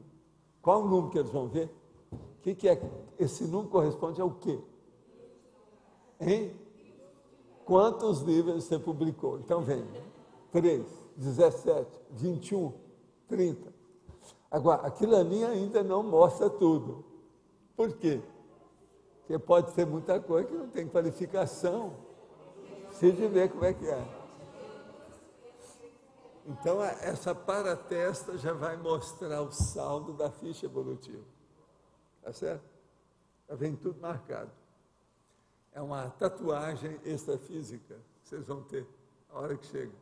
Qual o número que eles vão ver? O que é? Esse número corresponde ao quê? Hein? Quantos livros você publicou? Então, vem. 3, 17, 21, 30. Agora, aquilo ali ainda não mostra tudo. Por quê? Porque pode ter muita coisa que não tem qualificação. Precisa ver como é que é. Então, essa paratesta já vai mostrar o saldo da ficha evolutiva. Tá certo? Já vem tudo marcado. É uma tatuagem extrafísica que vocês vão ter a hora que chega.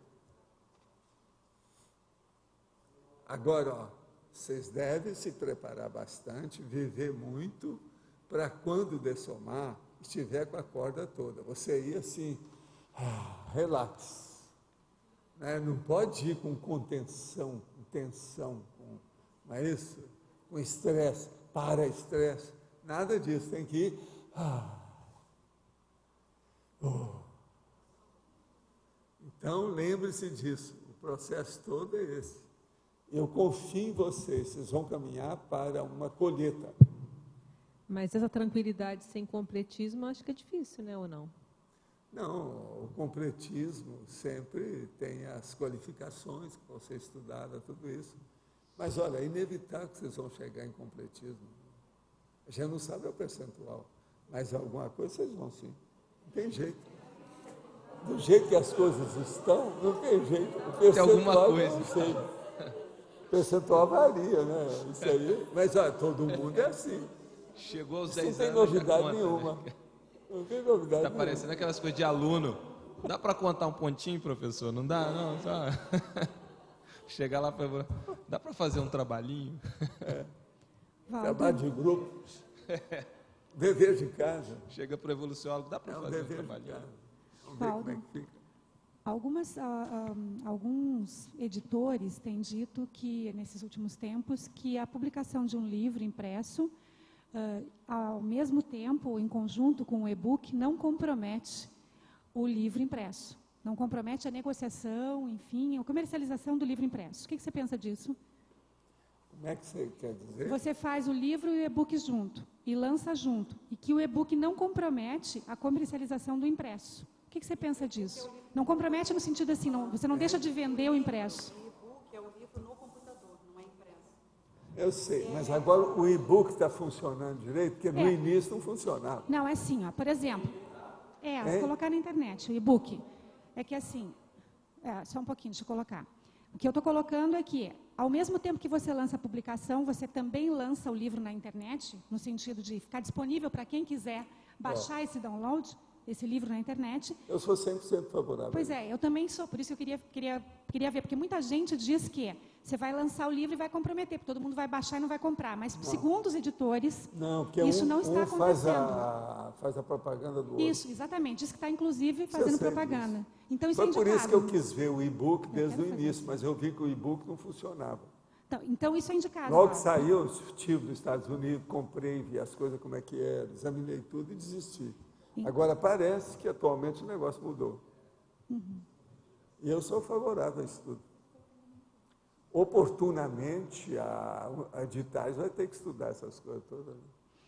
Agora, ó, vocês devem se preparar bastante, viver muito, para quando dessomar, estiver com a corda toda. Você ir assim, relax. Né? Não pode ir com contenção, com tensão, não é isso? Com estresse, para estresse. Nada disso, tem que ir. Então, lembre-se disso, o processo todo é esse. Eu confio em vocês, vocês vão caminhar para uma colheita. Mas essa tranquilidade sem completismo, acho que é difícil, né, ou não? Não, o completismo sempre tem as qualificações que vão ser estudadas, tudo isso. Mas, olha, é inevitável que vocês vão chegar em completismo. A gente não sabe o percentual, mas alguma coisa vocês vão sim. Não tem jeito. Do jeito que as coisas estão, não tem jeito. O percentual, tem alguma coisa. Não sei. O percentual varia, né? Isso aí. Mas, olha, todo mundo é assim. Chegou aos 10 anos. Não tem novidade nenhuma. Né? Não tem novidade nenhuma. Está parecendo aquelas coisas de aluno. Dá para contar um pontinho, professor? Não dá? Não, só... Chegar lá para... Dá para fazer um trabalhinho? Trabalho de grupo. Dever de casa. Chega para o evoluciólogo, dá para fazer um trabalhinho? Vamos ver como é que fica. Alguns editores têm dito que, nesses últimos tempos, que a publicação de um livro impresso, ao mesmo tempo, em conjunto com o e-book, não compromete o livro impresso. Não compromete a negociação, enfim, a comercialização do livro impresso. O que você pensa disso? Como é que você quer dizer? Você faz o livro e o e-book junto, e lança junto, e que o e-book não compromete a comercialização do impresso. O que você pensa disso? Não compromete no sentido assim, você não deixa de vender o impresso. O e-book é o livro no computador, não é impresso. Eu sei, mas agora o e-book está funcionando direito, porque no início não funcionava. Não, é assim, ó, por exemplo, se colocar na internet, o e-book, é que assim, só um pouquinho, deixa eu colocar. O que eu estou colocando é que, ao mesmo tempo que você lança a publicação, você também lança o livro na internet, no sentido de ficar disponível para quem quiser baixar esse download, esse livro na internet. Eu sou 100% favorável. Pois eu também sou, por isso eu queria ver, porque muita gente diz que você vai lançar o livro e vai comprometer, porque todo mundo vai baixar e não vai comprar, mas segundo os editores, isso não está acontecendo. Faz a propaganda do outro. Isso, exatamente, diz que está inclusive fazendo propaganda. Então, isso é indicado. Foi por isso que eu quis ver o e-book desde o início, mas eu vi que o e-book não funcionava. Então, isso é indicado. Logo que saiu, eu estive nos Estados Unidos, comprei, vi as coisas como é que era, examinei tudo e desisti. Agora, parece que atualmente o negócio mudou. E eu sou favorável a isso tudo. Oportunamente, a editais vai ter que estudar essas coisas todas.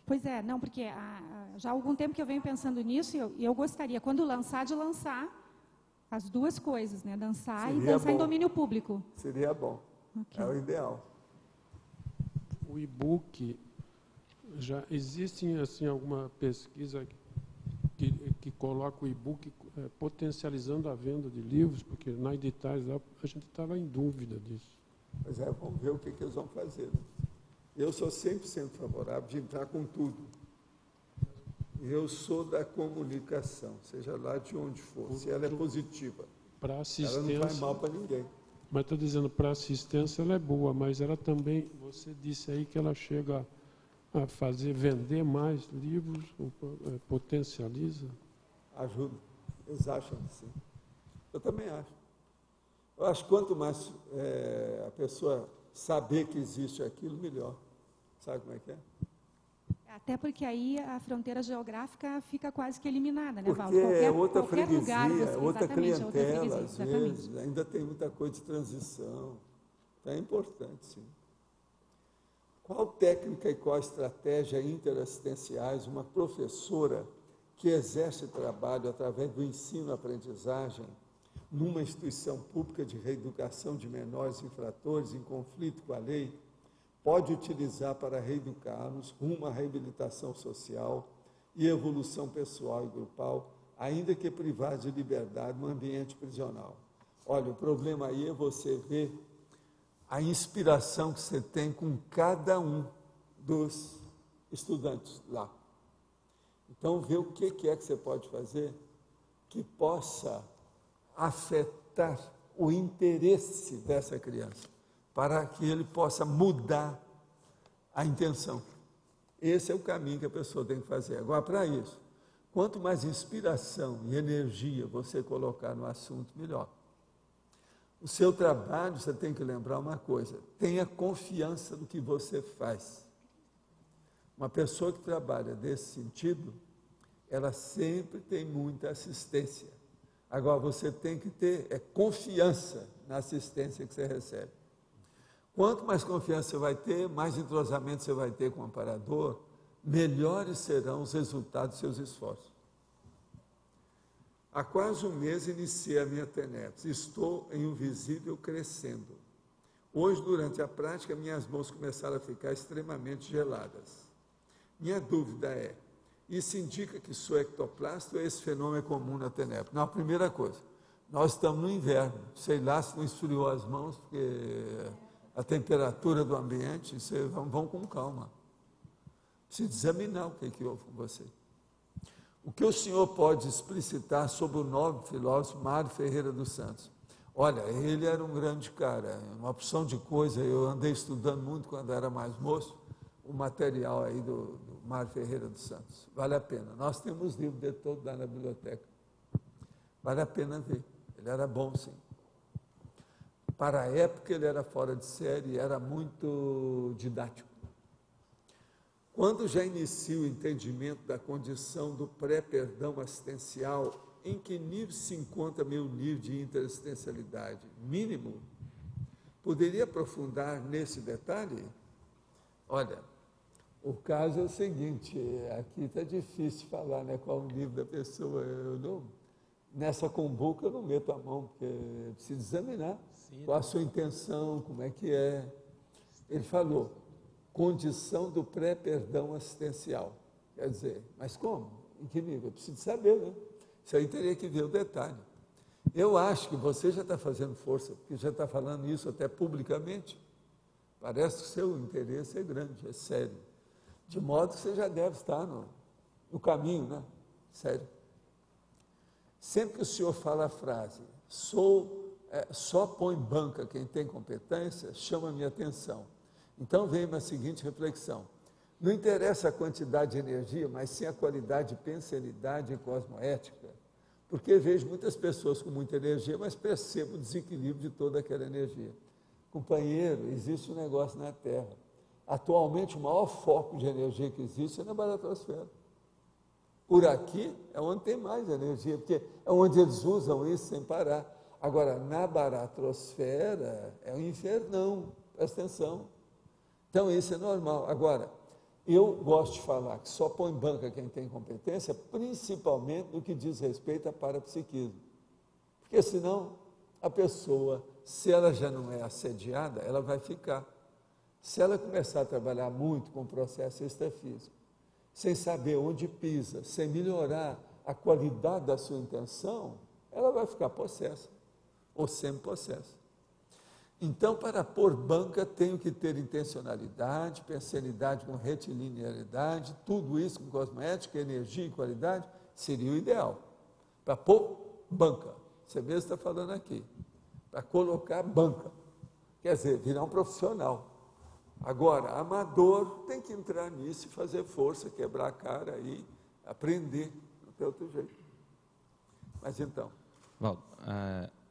Pois não, porque já há algum tempo que eu venho pensando nisso e eu gostaria, quando lançar, de lançar as duas coisas, né? Dançar e dançar em domínio público. Seria bom. Okay. É o ideal. O e-book, já existe assim, alguma pesquisa que coloca o e-book potencializando a venda de livros, porque na editais lá a gente estava em dúvida disso. Pois vamos ver o que eles vão fazer. Né? Eu sou 100% favorável de entrar com tudo. Eu sou da comunicação, seja lá de onde for, se ela é positiva. Para assistência, ela não faz mal para ninguém. Mas estou dizendo, para assistência ela é boa, mas ela também, você disse aí que ela chega a vender mais livros, potencializa? Ajuda, eles acham assim. Eu também acho. Eu acho que quanto mais a pessoa saber que existe aquilo, melhor. Sabe como é que é? Até porque aí a fronteira geográfica fica quase que eliminada, né, Valdo? Porque é outra freguesia, outra clientela, às vezes, ainda tem muita coisa de transição. Então é importante, sim. Qual técnica e qual estratégia interassistenciais uma professora que exerce trabalho através do ensino-aprendizagem numa instituição pública de reeducação de menores infratores em conflito com a lei, pode utilizar para reeducá-los rumo à reabilitação social, e evolução pessoal e grupal, ainda que privada de liberdade no ambiente prisional. Olha, o problema aí é você ver a inspiração que você tem com cada um dos estudantes lá. Então, vê o que é que você pode fazer que possa afetar o interesse dessa criança, para que ele possa mudar a intenção. Esse é o caminho que a pessoa tem que fazer. Agora, para isso, quanto mais inspiração e energia você colocar no assunto, melhor. O seu trabalho, você tem que lembrar uma coisa: tenha confiança no que você faz. Uma pessoa que trabalha desse sentido, ela sempre tem muita assistência. Agora, você tem que ter confiança na assistência que você recebe. Quanto mais confiança você vai ter, mais entrosamento você vai ter com o amparador, melhores serão os resultados dos seus esforços. Há quase um mês iniciei a minha TENEPS. Estou em um visível crescendo. Hoje, durante a prática, minhas mãos começaram a ficar extremamente geladas. Minha dúvida é: isso indica que sou ectoplasta ou esse fenômeno é comum na TENEPS? Não, a primeira coisa, nós estamos no inverno. Sei lá se não esfriou as mãos, porque a temperatura do ambiente, vão com calma. Se examinar o que houve com você. O que o senhor pode explicitar sobre o nobre filósofo Mário Ferreira dos Santos? Olha, ele era um grande cara, uma opção de coisa. Eu andei estudando muito quando era mais moço, o material aí do Mário Ferreira dos Santos. Vale a pena. Nós temos livros dele todo lá na biblioteca. Vale a pena ver. Ele era bom, sim. Para a época, ele era fora de série, era muito didático. Quando já inicia o entendimento da condição do pré-perdão assistencial, em que nível se encontra meu nível de interassistencialidade? Mínimo? Poderia aprofundar nesse detalhe? Olha, o caso é o seguinte, aqui está difícil falar, né, qual o nível da pessoa. Nessa cumbuca eu não meto a mão, porque eu preciso examinar qual a sua intenção, como é que é. Ele falou, condição do pré-perdão assistencial. Quer dizer, mas como? Em que nível? Eu preciso saber, né? Isso aí teria que ver o detalhe. Eu acho que você já está fazendo força, porque já está falando isso até publicamente. Parece que o seu interesse é grande, é sério. De modo que você já deve estar no caminho, né? Sério. Sempre que o senhor fala a frase, só põe banca quem tem competência, chama a minha atenção. Então vem uma seguinte reflexão: não interessa a quantidade de energia, mas sim a qualidade de pensanidade e cosmoética, porque vejo muitas pessoas com muita energia, mas percebo o desequilíbrio de toda aquela energia. Companheiro, existe um negócio na Terra. Atualmente, o maior foco de energia que existe é na baratrosfera. Por aqui é onde tem mais energia, porque é onde eles usam isso sem parar. Agora, na baratrosfera é um infernão, presta atenção. Então, isso é normal. Agora, eu gosto de falar que só põe banca quem tem competência, principalmente no que diz respeito a parapsiquismo. Porque senão, a pessoa, se ela já não é assediada, ela vai ficar. Se ela começar a trabalhar muito com o processo extrafísico, sem saber onde pisa, sem melhorar a qualidade da sua intenção, ela vai ficar possessa, ou semi-possessa. Então, para pôr banca, tenho que ter intencionalidade, pensanidade com retilinearidade, tudo isso com cosmoética, energia e qualidade, seria o ideal. Para pôr banca, você mesmo está falando aqui, para colocar banca, quer dizer, virar um profissional. Agora, amador tem que entrar nisso e fazer força, quebrar a cara e aprender, não tem outro jeito. Mas então... Valdo,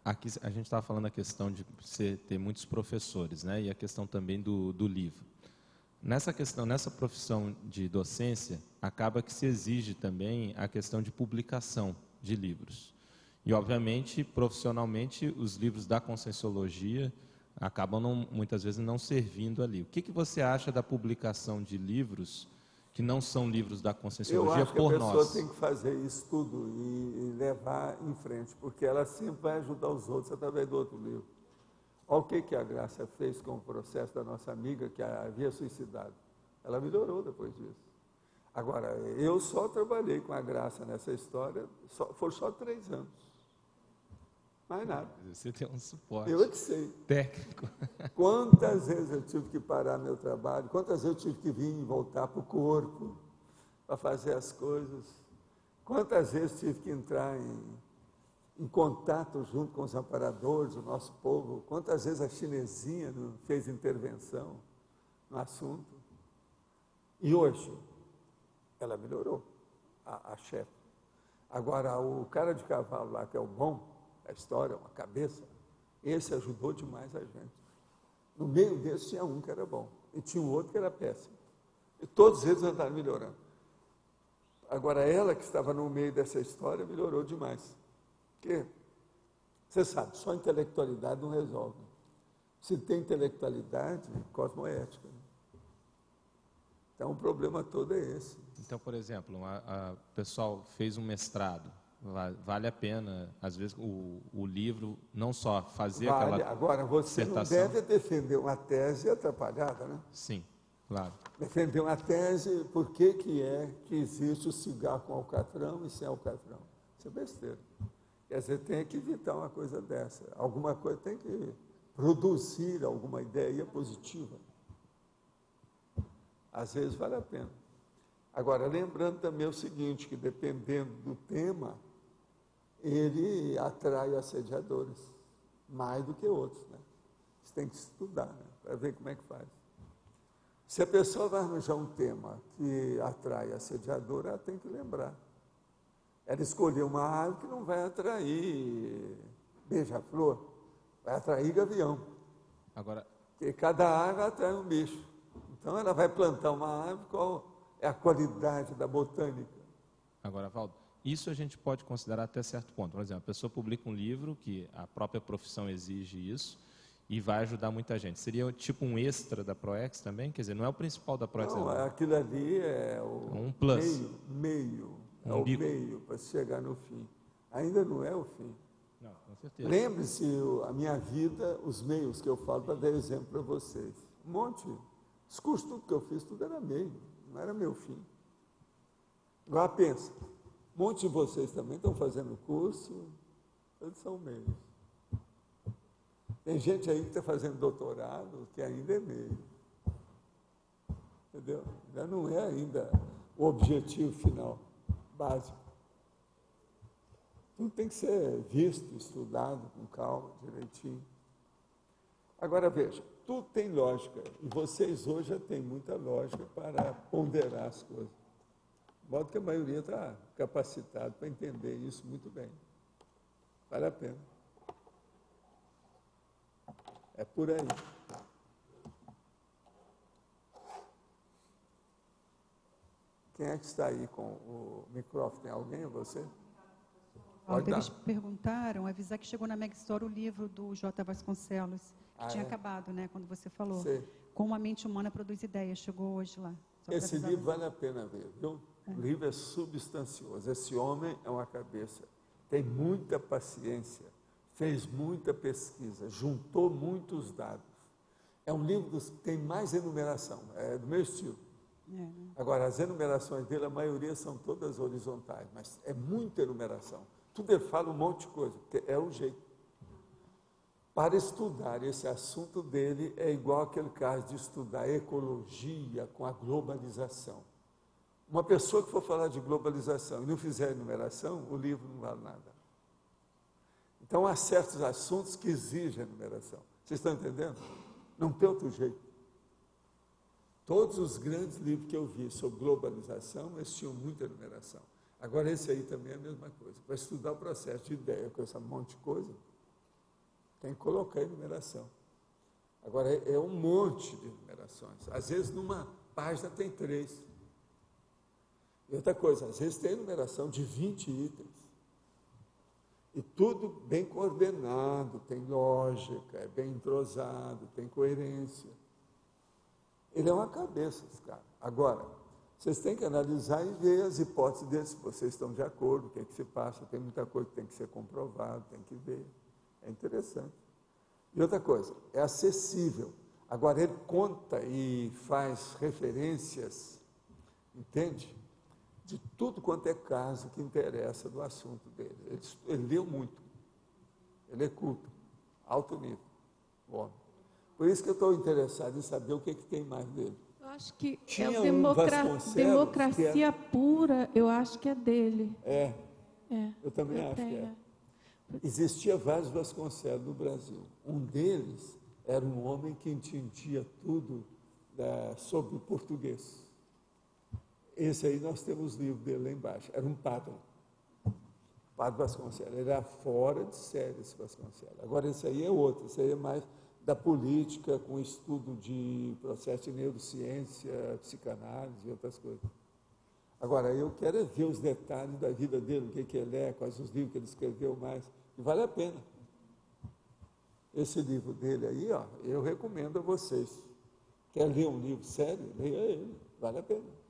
aqui a gente estava falando a questão de você ter muitos professores, né? E a questão também do livro. Nessa questão, nessa profissão de docência, acaba que se exige também a questão de publicação de livros. E, obviamente, profissionalmente, os livros da Conscienciologia acabam muitas vezes não servindo ali. O que você acha da publicação de livros que não são livros da Conscienciologia por nós? Eu acho que a pessoa tem que fazer isso tudo e levar em frente, porque ela sempre vai ajudar os outros através do outro livro. Olha o que a Graça fez com o processo da nossa amiga que havia suicidado. Ela melhorou depois disso. Agora, eu só trabalhei com a Graça nessa história, foi só 3 anos. Mais nada. Você tem um suporte eu que sei. técnico. Quantas vezes eu tive que parar meu trabalho, quantas vezes eu tive que vir e voltar para o corpo, para fazer as coisas, quantas vezes tive que entrar em contato junto com os amparadores, o nosso povo, quantas vezes a chinesinha fez intervenção no assunto. E hoje, ela melhorou, a chefe. Agora, o cara de cavalo lá, que é o bom, a história, uma cabeça, esse ajudou demais a gente. No meio desse tinha um que era bom, e tinha um outro que era péssimo. E todos eles andaram melhorando. Agora, ela que estava no meio dessa história, melhorou demais. Porque, você sabe, só intelectualidade não resolve. Se tem intelectualidade, cosmoética. Então, o problema todo é esse. Então, por exemplo, o pessoal fez um mestrado, vale a pena, às vezes, o livro não só fazer aquela Agora, você dissertação. não deve defender uma tese atrapalhada, né? Sim, claro. Defender uma tese, por que que existe o cigarro com alcatrão e sem alcatrão? Isso é besteira. Quer dizer, tem que evitar uma coisa dessa. Alguma coisa tem que produzir alguma ideia positiva. Às vezes vale a pena. Agora, lembrando também o seguinte, que dependendo do tema, ele atrai assediadores, mais do que outros, né? Você tem que estudar, né? Para ver como é que faz. Se a pessoa vai arranjar um tema que atrai assediador, ela tem que lembrar. Ela escolheu uma árvore que não vai atrair beija-flor, vai atrair gavião. Agora, porque cada árvore atrai um bicho. Então, ela vai plantar uma árvore, qual é a qualidade da botânica? Agora, Valdo, isso a gente pode considerar até certo ponto. Por exemplo, a pessoa publica um livro que a própria profissão exige isso e vai ajudar muita gente. Seria tipo um extra da ProEx também? Quer dizer, não é o principal da ProEx. Não, aquilo ali é o um plus. meio um é o bico. meio para chegar no fim. Ainda não é o fim. Não, com certeza. Lembre-se, a minha vida, os meios que eu falo para dar exemplo para vocês. Um monte. Os cursos, tudo que eu fiz, tudo era meio, não era meu fim. Agora pensa, um monte de vocês também estão fazendo curso, eles são meios. Tem gente aí que está fazendo doutorado, que ainda é meio. Entendeu? Ainda não é ainda o objetivo final, básico. Tudo tem que ser visto, estudado, com calma, direitinho. Agora veja, tudo tem lógica, e vocês hoje já têm muita lógica para ponderar as coisas. De modo que a maioria está capacitada para entender isso muito bem. Vale a pena. É por aí. Quem é que está aí com o microfone? Tem alguém? Você? Eles perguntaram, avisar que chegou na Mega Store o livro do J. Vasconcelos, que tinha acabado, né, quando você falou. Sei. Como a mente humana produz ideias, chegou hoje lá. Esse livro vale a pena ver, viu? O livro é substancioso. Esse homem é uma cabeça, tem muita paciência, fez muita pesquisa, juntou muitos dados. É um livro que tem mais enumeração, é do meu estilo. Agora, as enumerações dele, a maioria são todas horizontais, mas é muita enumeração. Tudo ele fala um monte de coisa, porque é o jeito. Para estudar esse assunto dele, é igual aquele caso de estudar ecologia com a globalização. Uma pessoa que for falar de globalização e não fizer enumeração, o livro não vale nada. Então, há certos assuntos que exigem enumeração. Vocês estão entendendo? Não tem outro jeito. Todos os grandes livros que eu vi sobre globalização, eles tinham muita enumeração. Agora, esse aí também é a mesma coisa. Para estudar o processo de ideia com esse monte de coisa, tem que colocar enumeração. Agora, é um monte de enumerações. Às vezes, numa página tem 3. E outra coisa, às vezes tem enumeração de 20 itens. E tudo bem coordenado, tem lógica, é bem entrosado, tem coerência. Ele é uma cabeça, esse cara. Agora, vocês têm que analisar e ver as hipóteses dele, se vocês estão de acordo, o que é que se passa, tem muita coisa que tem que ser comprovado, tem que ver. É interessante. E outra coisa, é acessível. Agora, ele conta e faz referências, entende? de tudo quanto é caso que interessa do assunto dele. Ele leu muito. Ele é culto, alto nível, o homem. Por isso que eu estou interessado em saber o que tem mais dele. Eu acho que Tinha é democracia pura, eu acho que é dele. Eu também acho que é. Existia vários Vasconcelos no Brasil. Um deles era um homem que entendia tudo sobre o português. Esse aí nós temos o livro dele lá embaixo. Era um padre. Padre Vasconcelos. Ele era fora de série, esse Vasconcelos. Agora, esse aí é outro. Esse aí é mais da política, com estudo de processo de neurociência, psicanálise e outras coisas. Agora, eu quero ver os detalhes da vida dele, o que ele é, quais os livros que ele escreveu mais. E vale a pena. Esse livro dele aí, ó, eu recomendo a vocês. Quer ler um livro sério? Leia ele. Vale a pena.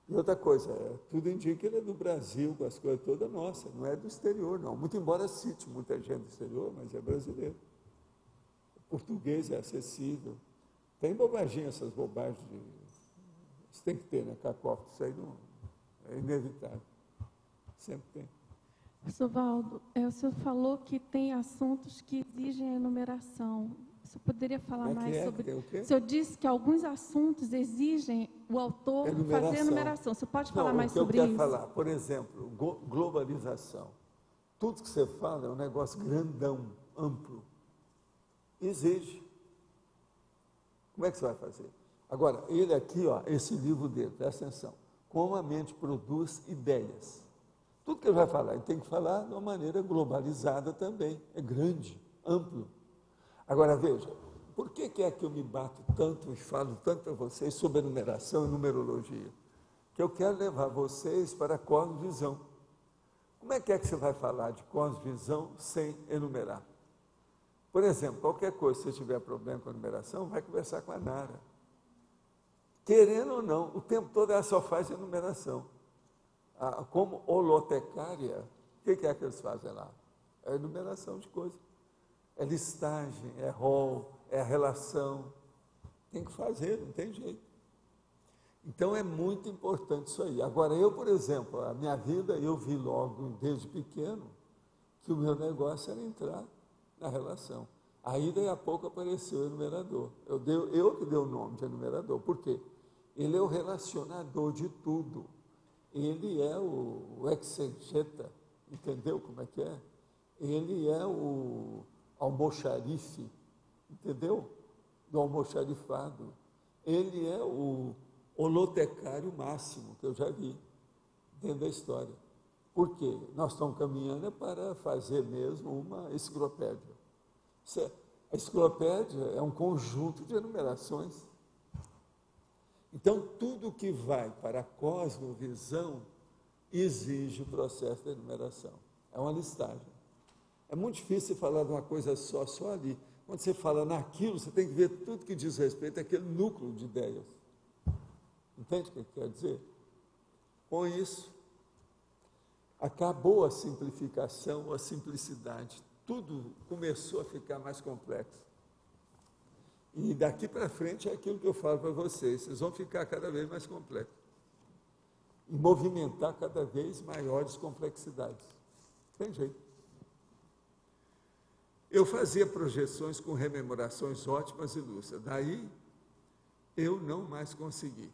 E outra coisa, tudo indica que ele é do Brasil, com as coisas todas nossas, não é do exterior, não. Muito embora cite muita gente do exterior, mas é brasileiro. O português é acessível. Tem bobaginha, essas bobagens. Isso tem que ter, né? Cacófato, isso aí não, é inevitável. Sempre tem. Professor Valdo, o senhor falou que tem assuntos que exigem enumeração. O senhor poderia falar mais sobre... O senhor disse que alguns assuntos exigem o autor fazer enumeração. Você pode falar mais sobre isso? Eu quero falar, por exemplo, globalização. Tudo que você fala é um negócio grandão, amplo. Exige. Como é que você vai fazer? Agora, ele aqui, ó, esse livro dele, presta atenção. Como a mente produz ideias. Tudo que ele vai falar, ele tem que falar de uma maneira globalizada também. É grande, amplo. Agora, veja, por que é que eu me bato tanto e falo tanto a vocês sobre enumeração e numerologia? Que eu quero levar vocês para a cosmovisão. Como é que você vai falar de cosmovisão sem enumerar? Por exemplo, qualquer coisa, se você tiver problema com a numeração, vai conversar com a Nara. Querendo ou não, o tempo todo ela só faz enumeração. Como holotecária, o que é que eles fazem lá? É enumeração de coisas. É listagem, é rol, é a relação. Tem que fazer, não tem jeito. Então, é muito importante isso aí. Agora, eu, por exemplo, a minha vida, eu vi logo, desde pequeno, que o meu negócio era entrar na relação. Aí, daí a pouco, apareceu o enumerador. Eu que dei o nome de enumerador. Por quê? Ele é o relacionador de tudo. Ele é o exegeta, entendeu como é que é? Ele é o almoxarife, entendeu? Do almoxarifado. Ele é o holotecário máximo que eu já vi dentro da história. Por quê? Nós estamos caminhando para fazer mesmo uma enciclopédia. A enciclopédia é um conjunto de enumerações. Então, tudo que vai para a cosmovisão exige o processo de enumeração. É uma listagem. É muito difícil falar de uma coisa só ali. Quando você fala naquilo, você tem que ver tudo que diz respeito àquele núcleo de ideias. Entende o que quer dizer? Com isso, acabou a simplificação, a simplicidade. Tudo começou a ficar mais complexo. E daqui para frente é aquilo que eu falo para vocês. Vocês vão ficar cada vez mais complexos. E movimentar cada vez maiores complexidades. Tem jeito. Eu fazia projeções com rememorações ótimas e lúcidas. Daí, eu não mais consegui.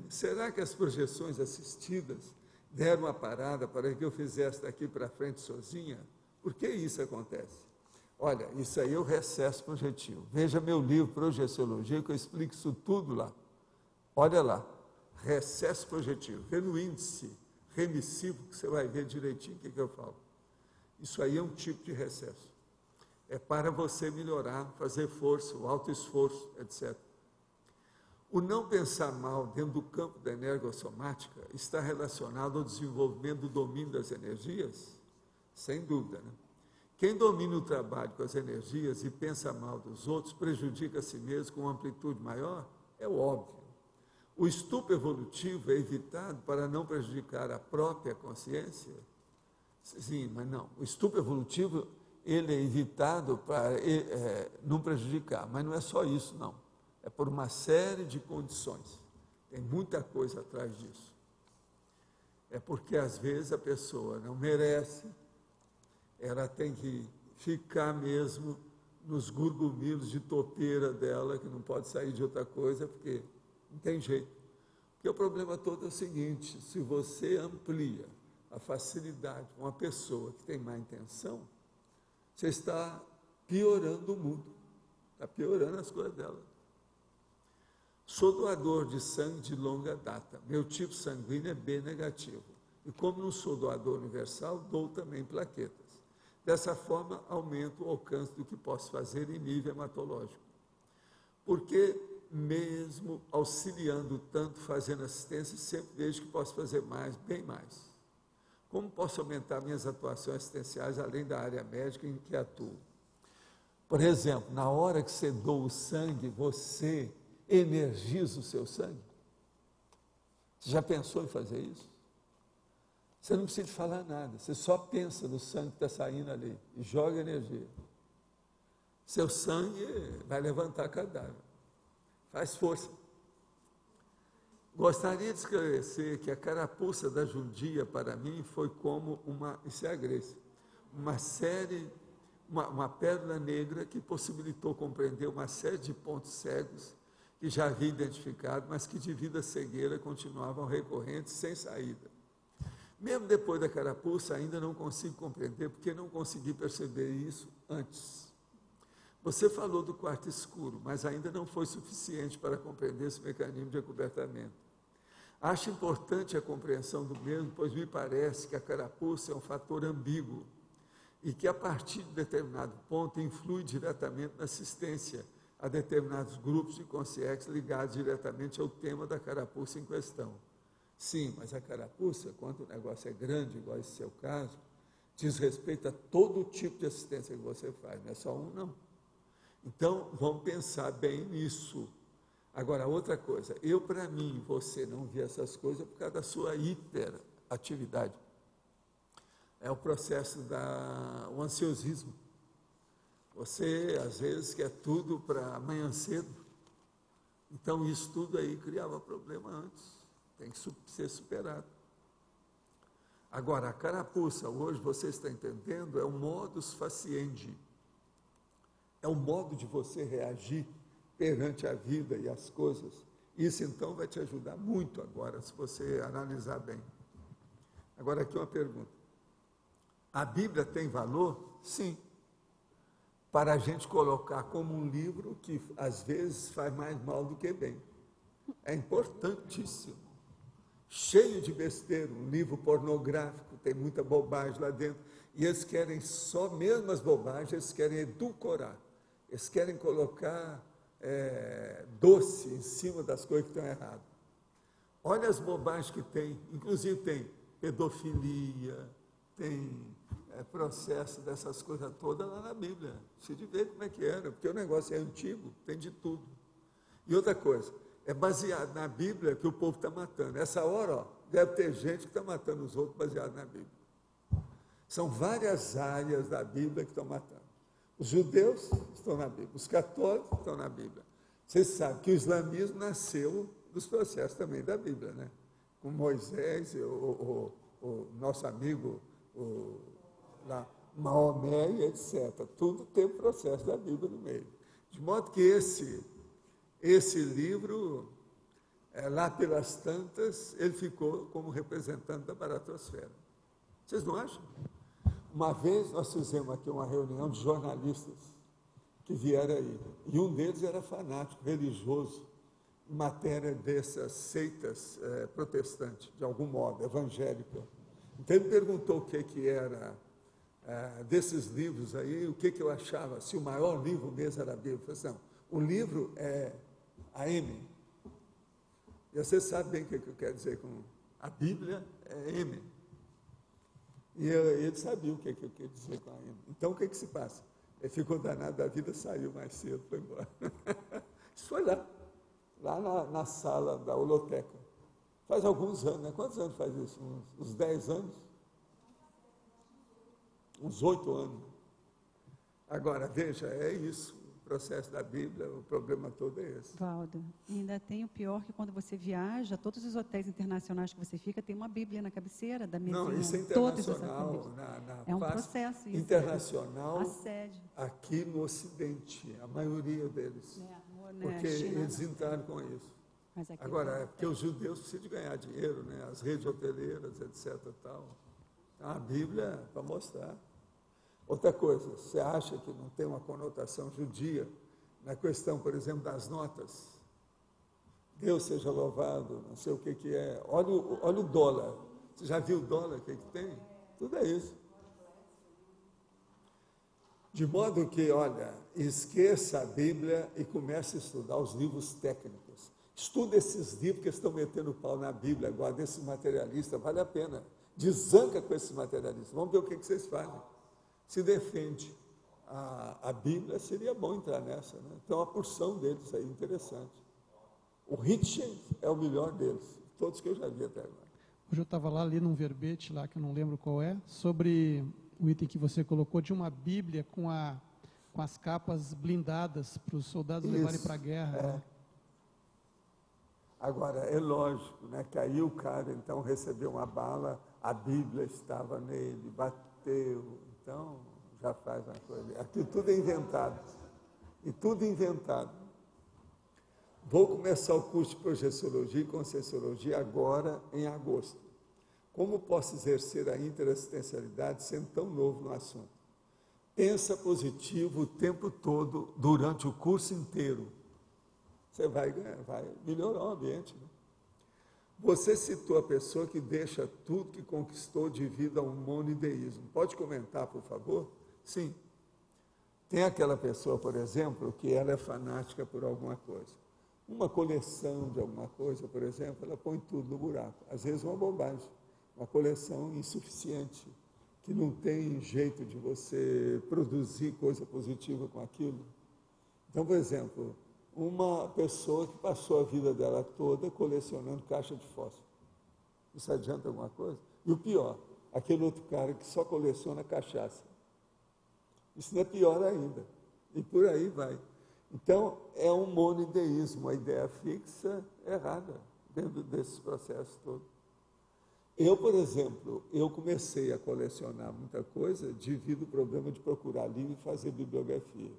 Será que as projeções assistidas deram uma parada para que eu fizesse daqui para frente sozinha? Por que isso acontece? Olha, isso aí é o recesso projetivo. Veja meu livro Projeciologia, que eu explico isso tudo lá. Olha lá, recesso projetivo. Vê no índice remissivo, que você vai ver direitinho o que eu falo. Isso aí é um tipo de recesso. É para você melhorar, fazer força, o autoesforço, etc. O não pensar mal dentro do campo da energossomática está relacionado ao desenvolvimento do domínio das energias? Sem dúvida, né? Quem domina o trabalho com as energias e pensa mal dos outros prejudica a si mesmo com uma amplitude maior? É óbvio. O estupro evolutivo é evitado para não prejudicar a própria consciência? Sim, mas não. O estupro evolutivo ele é evitado para não prejudicar, mas não é só isso, não. É por uma série de condições. Tem muita coisa atrás disso. é porque às vezes a pessoa não merece, ela tem que ficar mesmo nos gurgumilos de topeira dela, que não pode sair de outra coisa, porque não tem jeito. Porque o problema todo é o seguinte: se você amplia a facilidade com uma pessoa que tem má intenção, você está piorando o mundo, está piorando as coisas dela. Sou doador de sangue de longa data, meu tipo sanguíneo é B negativo, e como não sou doador universal, dou também plaquetas. Dessa forma, aumento o alcance do que posso fazer em nível hematológico. Porque, mesmo auxiliando tanto, fazendo assistência, sempre vejo que posso fazer mais, bem mais. Como posso aumentar minhas atuações assistenciais, além da área médica em que atuo? Por exemplo, na hora que você doa o sangue, você energiza o seu sangue? Você já pensou em fazer isso? Você não precisa falar nada, você só pensa no sangue que está saindo ali e joga energia. Seu sangue vai levantar cadáver. Faz força. Gostaria de esclarecer que a carapuça da judia, para mim, foi como isso é a Grécia, uma pérola negra que possibilitou compreender uma série de pontos cegos que já havia identificado, mas que devido à cegueira continuavam recorrentes sem saída. Mesmo depois da carapuça, ainda não consigo compreender, porque não consegui perceber isso antes. Você falou do quarto escuro, mas ainda não foi suficiente para compreender esse mecanismo de acobertamento. Acho importante a compreensão do mesmo, pois me parece que a carapuça é um fator ambíguo e que, a partir de determinado ponto, influi diretamente na assistência a determinados grupos de consciência ligados diretamente ao tema da carapuça em questão. Sim, mas a carapuça, quando o negócio é grande, igual esse seu caso, diz respeito a todo tipo de assistência que você faz, não é só um, não. Então, vamos pensar bem nisso. Agora, outra coisa, para mim, você não vê essas coisas por causa da sua hiperatividade. É o processo o ansiosismo. Você, às vezes, quer tudo para amanhã cedo. Então, isso tudo aí criava problema antes. Tem que ser superado. Agora, a carapuça, hoje, você está entendendo, é o modus faciendi. É o modo de você reagir perante a vida e as coisas. Isso, então, vai te ajudar muito agora, se você analisar bem. Agora, aqui uma pergunta. A Bíblia tem valor? Sim. Para a gente colocar como um livro que, às vezes, faz mais mal do que bem. É importantíssimo. Cheio de besteira, um livro pornográfico, tem muita bobagem lá dentro. E eles querem só mesmo as bobagens, eles querem edulcorar. Eles querem colocar doce em cima das coisas que estão erradas. Olha as bobagens que tem, inclusive tem pedofilia, tem processo dessas coisas todas lá na Bíblia. Se de ver como é que era, porque o negócio é antigo, tem de tudo. E outra coisa, é baseado na Bíblia que o povo está matando. Essa hora, deve ter gente que está matando os outros baseado na Bíblia. São várias áreas da Bíblia que estão matando. Os judeus estão na Bíblia, os católicos estão na Bíblia. Vocês sabem que o islamismo nasceu dos processos também da Bíblia, né? Com Moisés, o nosso amigo Maomé, etc. Tudo tem o processo da Bíblia no meio. De modo que esse livro, lá pelas tantas, ele ficou como representante da baratosfera. Vocês não acham? Uma vez nós fizemos aqui uma reunião de jornalistas que vieram aí, e um deles era fanático, religioso, em matéria dessas seitas protestantes, de algum modo, evangélica. Então ele perguntou o que era desses livros aí, o que eu achava, se o maior livro mesmo era a Bíblia. Eu falei assim, não, o livro é a M. E você sabe bem o que eu quero dizer com a Bíblia é M. E ele sabia o que eu queria dizer com a M. Então, o que se passa? Ele ficou danado da vida, saiu mais cedo, foi embora. Isso foi lá na sala da holoteca. Faz alguns anos, né? Quantos anos faz isso? Uns 10 anos? Uns 8 anos. Agora, veja, é isso. processo da Bíblia, o problema todo é esse. Valdo, e ainda tem o pior que quando você viaja, todos os hotéis internacionais que você fica, tem uma Bíblia na cabeceira da mesinha. Não, isso é internacional. É um processo isso. Internacional, assédio. Aqui no Ocidente, a maioria deles. Porque eles entraram com isso. Agora, é porque os judeus precisam de ganhar dinheiro, né? As redes hoteleiras, etc. Tal. Então, a Bíblia é para mostrar. Outra coisa, você acha que não tem uma conotação judia na questão, por exemplo, das notas? Deus seja louvado, não sei o que é. Olha o dólar. Você já viu o dólar, o que tem? Tudo é isso. De modo que, olha, esqueça a Bíblia e comece a estudar os livros técnicos. Estuda esses livros que estão metendo pau na Bíblia agora, desses materialistas, vale a pena. Desanca com esses materialistas. Vamos ver o que vocês fazem. Se defende a Bíblia, seria bom entrar nessa, né? Tem uma porção deles aí interessante. O Hitchens é o melhor deles, todos que eu já vi até agora. Hoje eu estava lá lendo um verbete lá, que eu não lembro qual é, sobre o item que você colocou de uma Bíblia com as capas blindadas para os soldados levarem para a guerra. É. Né? Agora, é lógico, né, que aí o cara, então, recebeu uma bala, a Bíblia estava nele, bateu. Então, já faz uma coisa. Aqui tudo é inventado. E tudo inventado. Vou começar o curso de projeciologia e conscienciologia agora, em agosto. Como posso exercer a interassistencialidade sendo tão novo no assunto? Pensa positivo o tempo todo, durante o curso inteiro. Você vai melhorar o ambiente, né? Você citou a pessoa que deixa tudo que conquistou devido a um monoideísmo. Pode comentar, por favor? Sim. Tem aquela pessoa, por exemplo, que ela é fanática por alguma coisa. Uma coleção de alguma coisa, por exemplo, ela põe tudo no buraco. Às vezes uma bobagem, uma coleção insuficiente, que não tem jeito de você produzir coisa positiva com aquilo. Então, por exemplo, uma pessoa que passou a vida dela toda colecionando caixa de fósforo. Isso adianta alguma coisa? E o pior, aquele outro cara que só coleciona cachaça. Isso não é pior ainda. E por aí vai. Então, é um monoideísmo, a ideia fixa errada dentro desses processos todos. Eu, por exemplo, comecei a colecionar muita coisa devido ao problema de procurar livro e fazer bibliografia.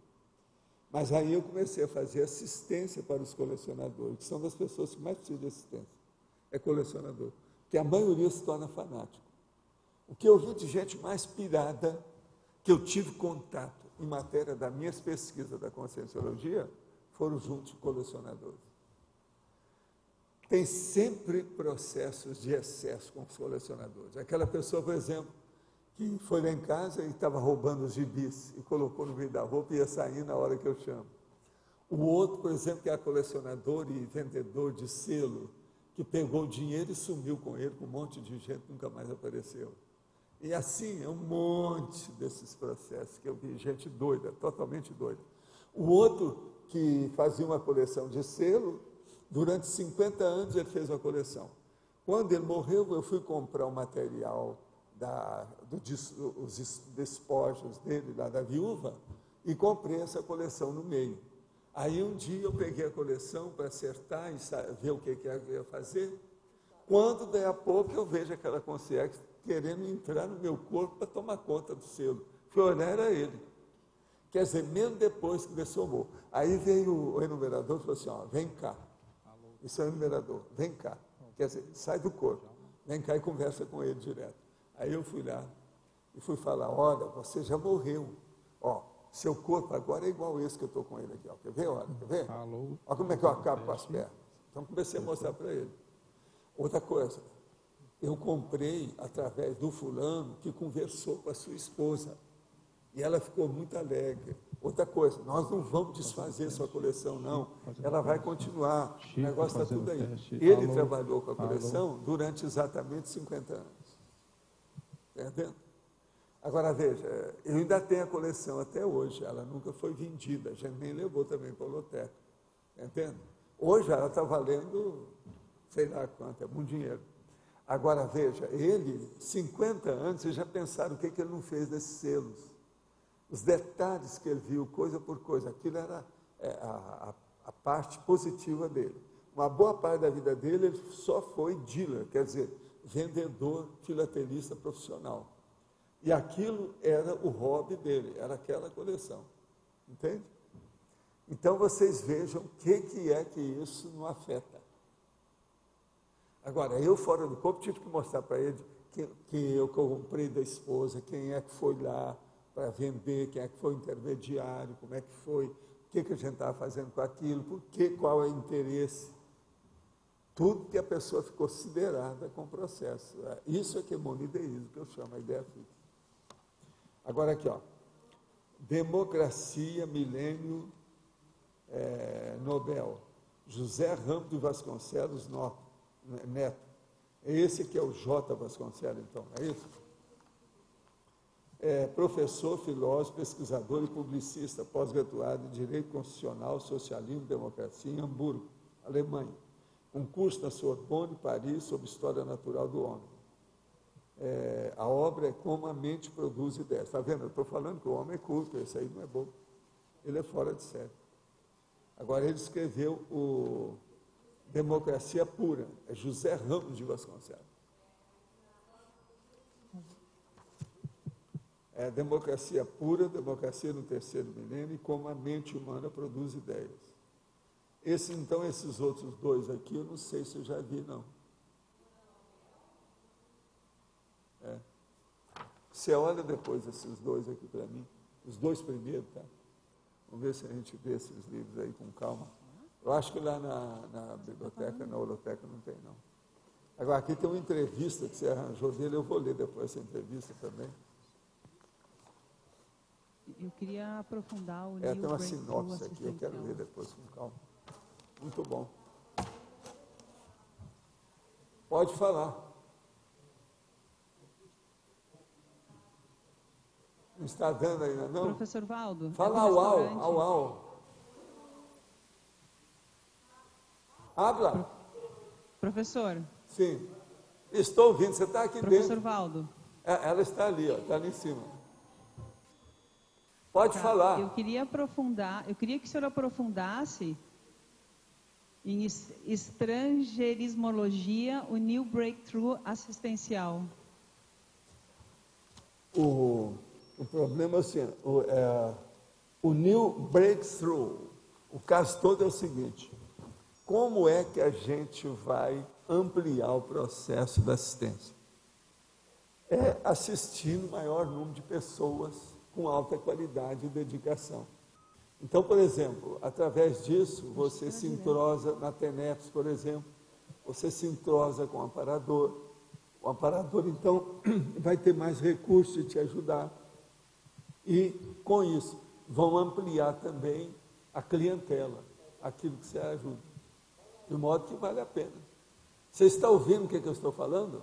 Mas aí eu comecei a fazer assistência para os colecionadores, que são das pessoas que mais precisam de assistência. É colecionador. Porque a maioria se torna fanático. O que eu vi de gente mais pirada, que eu tive contato em matéria das minhas pesquisas da conscienciologia, foram juntos colecionadores. Tem sempre processos de excesso com os colecionadores. Aquela pessoa, por exemplo, que foi lá em casa e estava roubando os gibis e colocou no meio da roupa e ia sair na hora que eu chamo. O outro, por exemplo, que é colecionador e vendedor de selo, que pegou o dinheiro e sumiu com ele, com um monte de gente, nunca mais apareceu. E assim, é um monte desses processos que eu vi, gente doida, totalmente doida. O outro, que fazia uma coleção de selo, durante 50 anos ele fez uma coleção. Quando ele morreu, eu fui comprar o material, os despojos dele, lá da viúva, e comprei essa coleção no meio. Aí um dia eu peguei a coleção para acertar e ver o que eu ia fazer. Quando daí a pouco eu vejo aquela consciência querendo entrar no meu corpo para tomar conta do selo. Fui olhar, era ele. Quer dizer, mesmo depois que ele somou. Aí veio o enumerador e falou assim, ó, vem cá. Isso é o enumerador, vem cá. Quer dizer, sai do corpo. Vem cá e conversa com ele direto. Aí eu fui lá e fui falar, olha, você já morreu. Ó, seu corpo agora é igual esse que eu estou com ele aqui. Ó. Quer ver? Olha, quer ver? Olha como é que eu acabo com as pernas. Então comecei a mostrar para ele. Outra coisa, eu comprei através do fulano que conversou com a sua esposa. E ela ficou muito alegre. Outra coisa, nós não vamos desfazer sua coleção, não. Ela vai continuar. O negócio está tudo aí. Ele trabalhou com a coleção durante exatamente 50 anos. Entendendo? Agora, veja, eu ainda tenho a coleção até hoje. Ela nunca foi vendida. A gente nem levou também para a Loteca. Entende? Hoje ela está valendo, sei lá quanto, é muito dinheiro. Agora, veja, ele, 50 anos, vocês já pensaram o que ele não fez desses selos? os detalhes que ele viu, coisa por coisa. Aquilo era a parte positiva dele. Uma boa parte da vida dele, ele só foi dealer, quer dizer, vendedor, filatelista profissional. E aquilo era o hobby dele, era aquela coleção. Entende? Então, vocês vejam o que é que isso não afeta. Agora, eu fora do corpo tive que mostrar para ele quem eu comprei da esposa, quem é que foi lá para vender, quem é que foi o intermediário, como é que foi, o que a gente estava fazendo com aquilo, qual é o interesse. Tudo que a pessoa ficou considerada com o processo. Isso é que é monoideísmo, que eu chamo a ideia fixa. Agora aqui, ó. Democracia, milênio, Nobel. José Ramos de Vasconcelos Neto. Esse que é o J. Vasconcelos, então, é isso? Professor, filósofo, pesquisador e publicista, pós-graduado em Direito Constitucional, Socialismo e Democracia, em Hamburgo, Alemanha. Um curso na Sorbonne, Paris, sobre História Natural do Homem. A obra é Como a Mente Produz Ideias. Está vendo? Eu estou falando que o homem é culto, esse aí não é bobo. Ele é fora de série. Agora, ele escreveu o Democracia Pura, é José Ramos de Vasconcelos. Democracia Pura, Democracia no Terceiro Milênio e Como a Mente Humana Produz Ideias. Então, esses outros dois aqui, eu não sei se eu já vi, não. Você olha depois esses dois aqui para mim, os dois primeiros, tá? Vamos ver se a gente vê esses livros aí com calma. Eu acho que lá na biblioteca, na holoteca, não tem, não. Agora, aqui tem uma entrevista que você arranjou dele, eu vou ler depois essa entrevista também. Eu queria aprofundar o tem uma sinopse aqui, eu quero ler depois com calma. Muito bom. Pode falar. Não está dando ainda, não? Professor Valdo. Fala au. Habla. Professor. Sim. Estou ouvindo, você está aqui dentro. Professor Valdo. Ela está ali, ó, está ali em cima. Pode falar. Eu queria que o senhor aprofundasse em estrangeirismologia, o New Breakthrough assistencial. O problema é assim, o New Breakthrough, o caso todo é o seguinte: como é que a gente vai ampliar o processo da assistência? Assistindo o maior número de pessoas com alta qualidade e dedicação. Então, por exemplo, através disso, você se entrosa na TENEPS, por exemplo, você se entrosa com o amparador. O amparador, então, vai ter mais recursos de te ajudar. E, com isso, vão ampliar também a clientela, aquilo que você ajuda. De modo que vale a pena. Você está ouvindo o que eu estou falando?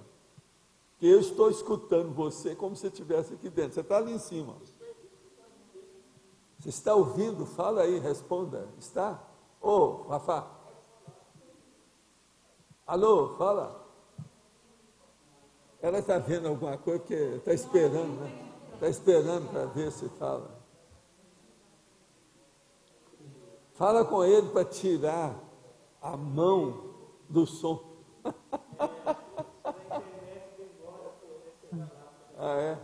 Que eu estou escutando você como se estivesse aqui dentro. Você está ali em cima. Você está ouvindo? Fala aí, responda. Está? Ô, Rafa. Alô, fala. Ela está vendo alguma coisa, porque está esperando, né? Está esperando para ver se fala. Fala com ele para tirar a mão do som. Ah, é?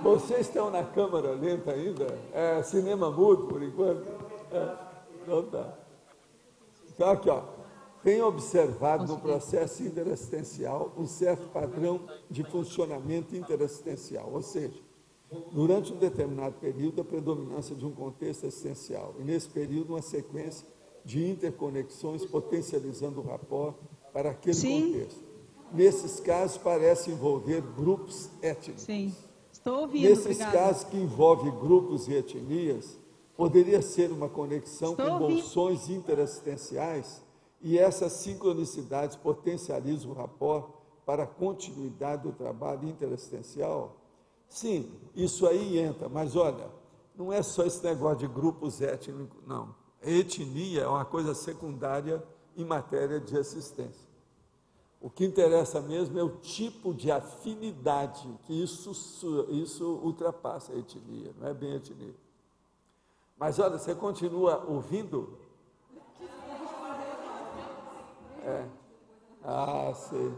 Vocês estão na câmera lenta ainda? Cinema mudo, por enquanto? Não tá. Então, aqui, ó. Tenho observado no processo interassistencial um certo padrão de funcionamento interassistencial, ou seja, durante um determinado período, a predominância de um contexto assistencial, e nesse período, uma sequência de interconexões potencializando o rapport para aquele contexto. Nesses casos, parece envolver grupos étnicos. Sim, estou ouvindo, Nesses casos que envolvem grupos e etnias, poderia ser uma conexão com bolsões interassistenciais, e essas sincronicidades potencializam o rapport para a continuidade do trabalho interassistencial? Sim, isso aí entra, mas olha, não é só esse negócio de grupos étnicos, não. A etnia é uma coisa secundária em matéria de assistência. O que interessa mesmo é o tipo de afinidade, que isso ultrapassa a etnia, não é bem a etnia. Mas olha, você continua ouvindo? Sei.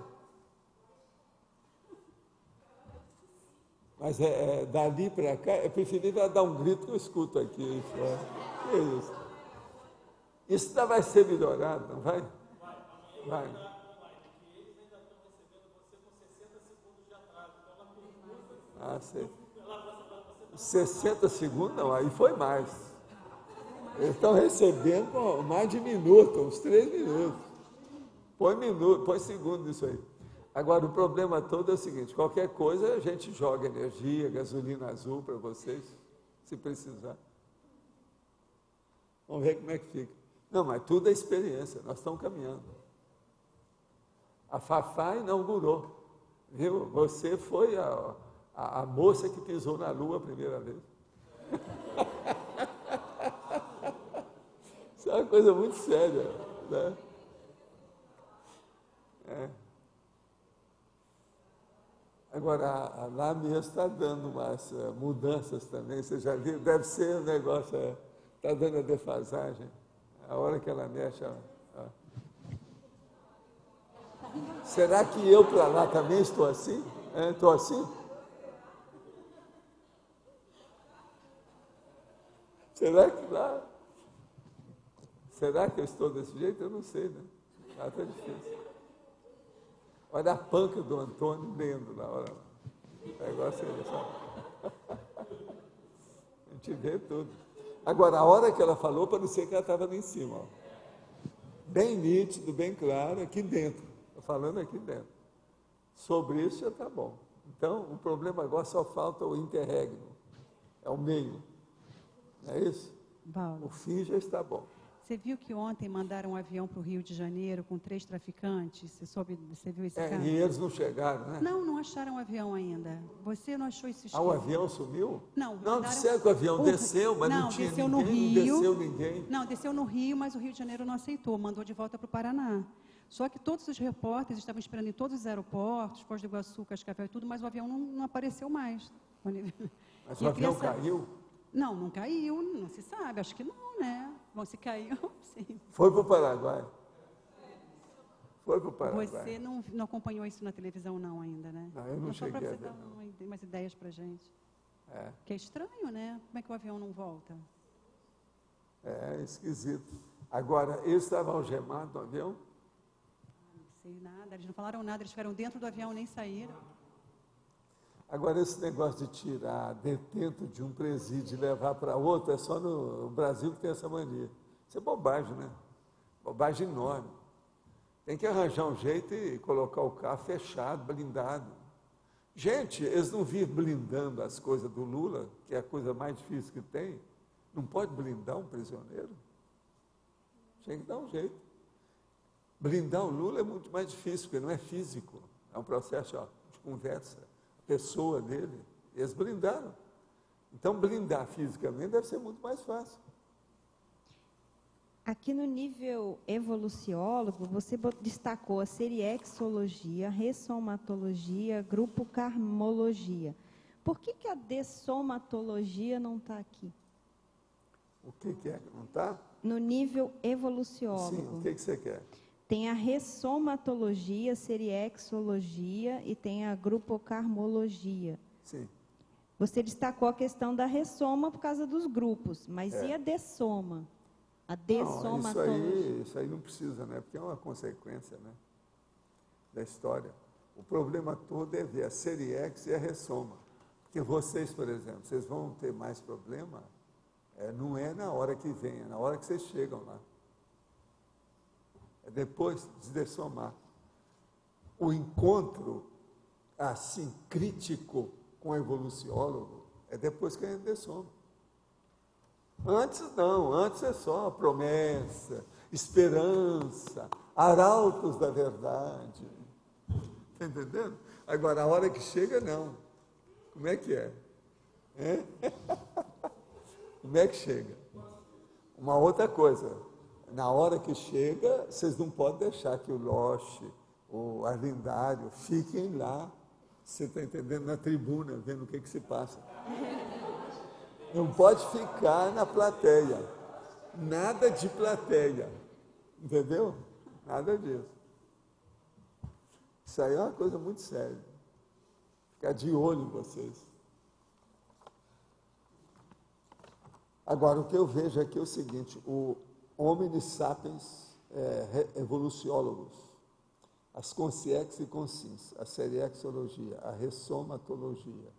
Mas dali para cá, é preferível dar um grito que eu escuto aqui. Que é isso? Isso vai ser melhorado, não vai? Vai. 60 segundos, não, aí foi mais. Eles estão recebendo com mais de minuto, uns 3 minutos. Põe segundo nisso aí. Agora, o problema todo é o seguinte, qualquer coisa a gente joga energia, gasolina azul para vocês, se precisar. Vamos ver como é que fica. Não, mas tudo é experiência, nós estamos caminhando. A Fafá inaugurou, viu? Você foi a moça que pisou na Lua a primeira vez. Isso é uma coisa muito séria, né? Agora, lá mesmo está dando umas mudanças também, você já viu? Deve ser um negócio, está dando a defasagem. A hora que ela mexe, Será que eu para lá também estou assim? Estou assim? Será que eu estou desse jeito? Eu não sei, né? Está difícil. Olha a panca do Antônio lendo na hora. O negócio é isso. A gente vê tudo. Agora, a hora que ela falou, parecia que ela estava lá em cima. Ó. Bem nítido, bem claro, aqui dentro. Estou falando aqui dentro. Sobre isso já está bom. Então, o problema agora só falta o interregno. É o meio. Não é isso? Paulo, o fim já está bom. Você viu que ontem mandaram um avião para o Rio de Janeiro com 3 traficantes? Você viu esse caso? E eles não chegaram, né? Não acharam o avião ainda. Você não achou esse o avião sumiu? Não. Não, disseram que o avião desceu, mas não tinha desceu ninguém, no Rio. não desceu ninguém. Não, desceu no Rio, mas o Rio de Janeiro não aceitou, mandou de volta para o Paraná. Só que todos os repórteres estavam esperando em todos os aeroportos, Foz do Iguaçu, Cascavel e tudo, mas o avião não apareceu mais. Mas o avião caiu? Não caiu, não se sabe, acho que não, né? Bom, se caiu, sim. Foi para o Paraguai. Foi para o Paraguai. Você não acompanhou isso na televisão, não, ainda, né? Não, eu não cheguei a ver, Só para você dar umas ideias para a gente. Que é estranho, né? Como é que o avião não volta? É esquisito. Agora, eles estavam algemados no avião? Não sei nada, eles não falaram nada, eles ficaram dentro do avião, nem saíram. Agora, esse negócio de tirar detento de um presídio e levar para outro, é só no Brasil que tem essa mania. Isso é bobagem, né? Bobagem enorme. Tem que arranjar um jeito e colocar o carro fechado, blindado. Gente, eles não vivem blindando as coisas do Lula, que é a coisa mais difícil que tem. Não pode blindar um prisioneiro? Tem que dar um jeito. Blindar o Lula é muito mais difícil, porque não é físico. É um processo de conversa. Pessoa dele, eles blindaram. Então, blindar fisicamente deve ser muito mais fácil. Aqui no nível evoluciólogo, você destacou a seriexologia, ressomatologia, grupo karmologia. Por que a dessomatologia não está aqui? O que é que não está? No nível evoluciólogo. Sim, o que você quer? Tem a ressomatologia, seriexologia e tem a grupocarmologia. Sim. Você destacou a questão da ressoma por causa dos grupos, mas e a dessoma? A dessomatologia? Não, isso aí não precisa, né? Porque é uma consequência, né, da história. O problema todo é ver a seriex e a ressoma. Porque vocês, por exemplo, vocês vão ter mais problema, não é na hora que vem, é na hora que vocês chegam lá. É depois de dessomar. O encontro, assim, crítico com o evoluciólogo, é depois que a gente dessoma. Antes não, antes é só promessa, esperança, arautos da verdade. Está entendendo? Agora, a hora que chega, não. Como é que é? Como é que chega? Uma outra coisa. Na hora que chega, vocês não podem deixar que o Loche, o Arlindário, fiquem lá, você está entendendo, na tribuna, vendo o que se passa. Não pode ficar na plateia. Nada de plateia. Entendeu? Nada disso. Isso aí é uma coisa muito séria. Ficar de olho em vocês. Agora, o que eu vejo aqui é o seguinte, o Hominis sapiens evoluciólogos, as consciex e consciência, a seriexologia, a ressomatologia,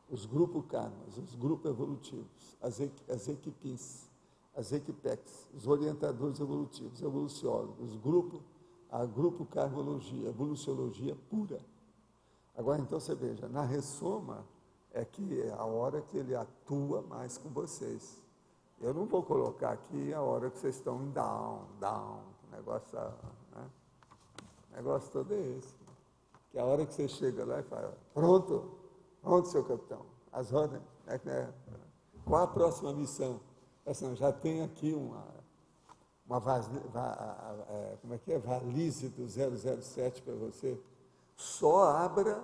os grupos karmas, os grupos evolutivos, as equipes, as equipex, os orientadores evolutivos, evoluciólogos, a grupo karmologia, evoluciologia pura. Agora, então, você veja, na ressoma é que é a hora que ele atua mais com vocês. Eu não vou colocar aqui a hora que vocês estão em down, o negócio, né? O negócio todo é esse. Que é a hora que você chega lá e fala, pronto, seu capitão, as ordens, né? Qual a próxima missão? Assim, já tem aqui valise do 007 para você. Só abra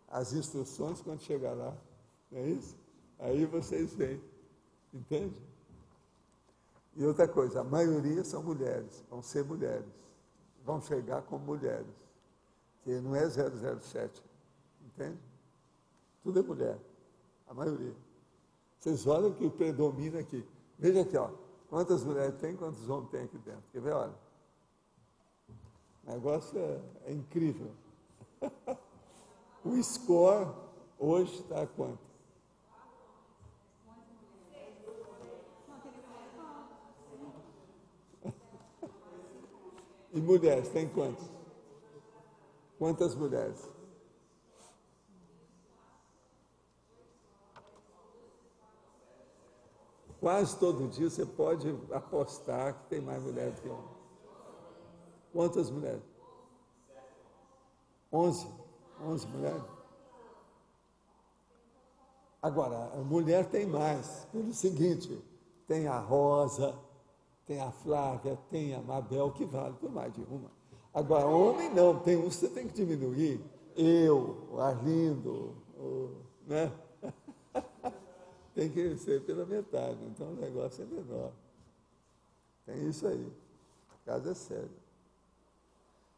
as instruções quando chegar lá. Não é isso? Aí vocês veem. Entende? E outra coisa, a maioria são mulheres, vão ser mulheres. Vão chegar como mulheres. Que não é 007. Entende? Tudo é mulher. A maioria. Vocês olham que predomina aqui. Veja aqui, ó. Quantas mulheres tem, quantos homens tem aqui dentro. Quer ver? Olha. O negócio é incrível. O score hoje está a quanto? E mulheres, tem quantas? Quantas mulheres? Quase todo dia você pode apostar que tem mais mulheres que homens. Quantas mulheres? 11. 11 mulheres. Agora, a mulher tem mais. Pelo seguinte, tem a Rosa, tem a Flávia, tem a Mabel, que vale por mais de uma. Agora, homem não, tem um que você tem que diminuir. Eu, o Arlindo, né? Tem que ser pela metade, então o negócio é menor. Tem isso aí. O caso é sério.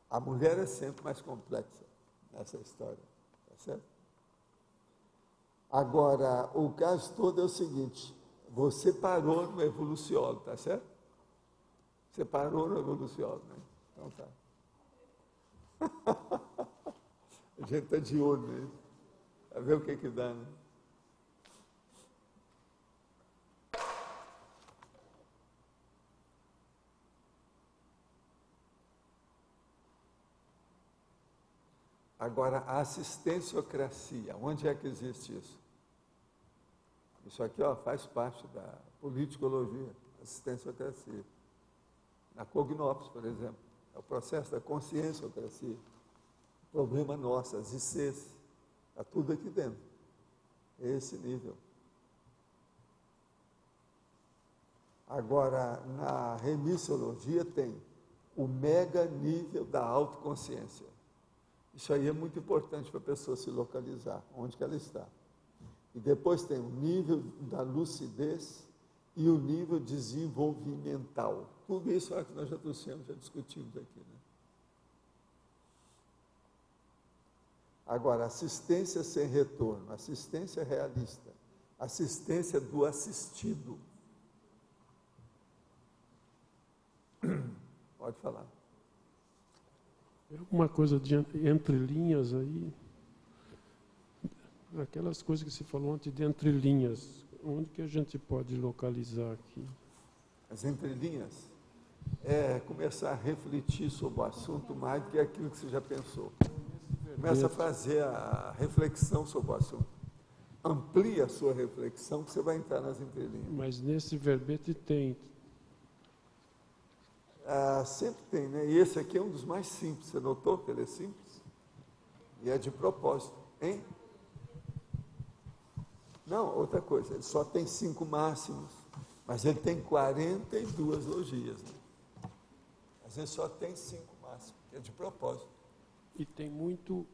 A mulher é sempre mais complexa nessa história, tá certo? Agora, o caso todo é o seguinte, você parou no evoluciólogo, tá certo? Você parou no evoluciólogo, né? Então tá. A gente está de olho nisso, para ver o que dá, né? Agora, a assistenciocracia, onde é que existe isso? Isso aqui, ó, faz parte da politicologia, assistenciocracia. Na Cognops, por exemplo, é o processo da conscienciocracia. O problema nosso, as ICs, está tudo aqui dentro. Esse nível. Agora, na remissiologia tem o mega nível da autoconsciência. Isso aí é muito importante para a pessoa se localizar, onde que ela está. E depois tem o nível da lucidez e o nível desenvolvimental. Tudo isso é que nós já trouxemos, já discutimos aqui, né? Agora, assistência sem retorno, assistência realista, assistência do assistido. Pode falar. Alguma coisa de entre linhas aí, aquelas coisas que se falou antes de entre linhas, onde que a gente pode localizar aqui? As entrelinhas é começar a refletir sobre o assunto mais do que aquilo que você já pensou. Começa a fazer a reflexão sobre o assunto. Amplia a sua reflexão que você vai entrar nas entrelinhas. Mas nesse verbete tem. Sempre tem, né? E esse aqui é um dos mais simples. Você notou que ele é simples? E é de propósito, hein? Não, outra coisa, ele só tem 5 máximos, mas ele tem 42 logias, né? Mas ele só tem 5 máximos, que é de propósito. E tem muito,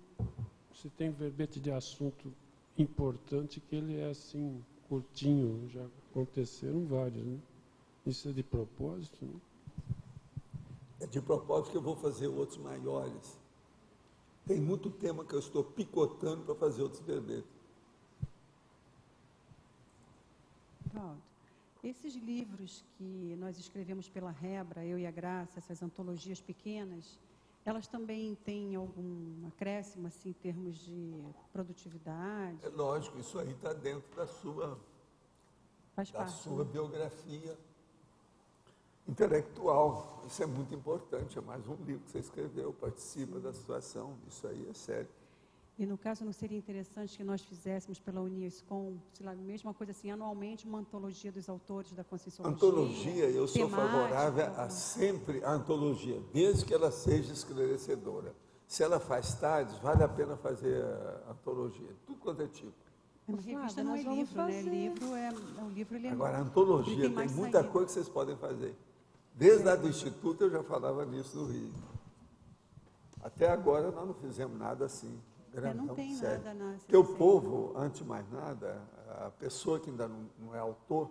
se tem verbete de assunto importante que ele é assim, curtinho, já aconteceram vários, né? Isso é de propósito, né? É de propósito que eu vou fazer outros maiores. Tem muito tema que eu estou picotando para fazer outros verbetes. Valdo, esses livros que nós escrevemos pela Rebra, eu e a Graça, essas antologias pequenas, elas também têm algum acréscimo, assim, em termos de produtividade? É lógico, isso aí está dentro da sua biografia intelectual. Isso é muito importante, é mais um livro que você escreveu, participa da situação, isso aí é sério. E no caso, não seria interessante que nós fizéssemos pela Uniescom, sei lá, a mesma coisa assim, anualmente, uma antologia dos autores da Conscienciologia? Antologia, eu sou temática, favorável a sempre a antologia, desde que ela seja esclarecedora. Se ela faz tardes, vale a pena fazer a antologia, tudo quanto é tipo. Uma revista não é livro, né? Livro ele é... Agora, a antologia tem muita coisa que vocês podem fazer. Desde lá do Instituto eu já falava nisso no Rio. Até agora nós não fizemos nada assim. Grandão, não tem sério. nada na... Porque o povo, antes de mais nada, a pessoa que ainda não é autor,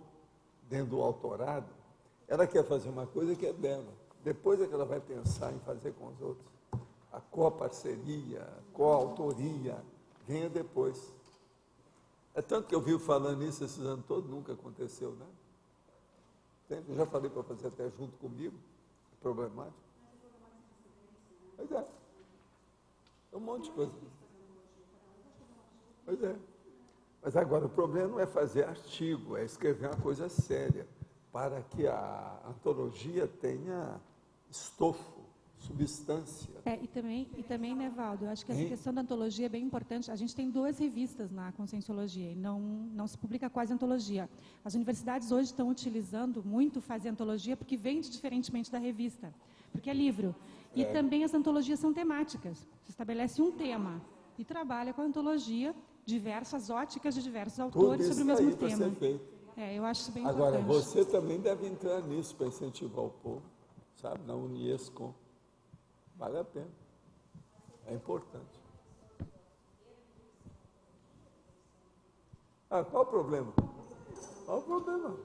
dentro do autorado, ela quer fazer uma coisa que é dela. Depois é que ela vai pensar em fazer com os outros. A co-parceria, a co-autoria, venha depois. É tanto que eu vivo falando isso esses anos todos, nunca aconteceu, né? Eu já falei para fazer até junto comigo, é problemático. Pois é. É um monte de coisa. Pois é. Mas agora o problema não é fazer artigo, é escrever uma coisa séria, para que a antologia tenha estofo, substância. E também, né, Valdo, eu acho que essa questão da antologia é bem importante. A gente tem 2 revistas na Conscienciologia e não se publica quase antologia. As universidades hoje estão utilizando muito fazer antologia porque vende diferentemente da revista, porque é livro. E também as antologias são temáticas. Você estabelece um tema e trabalha com a antologia, diversas óticas de diversos autores sobre o mesmo tema. Ser feito. Eu acho isso bem Agora, importante. você também deve entrar nisso para incentivar o povo, sabe, na Uniescom. Vale a pena. É importante. Qual o problema? Qual o problema?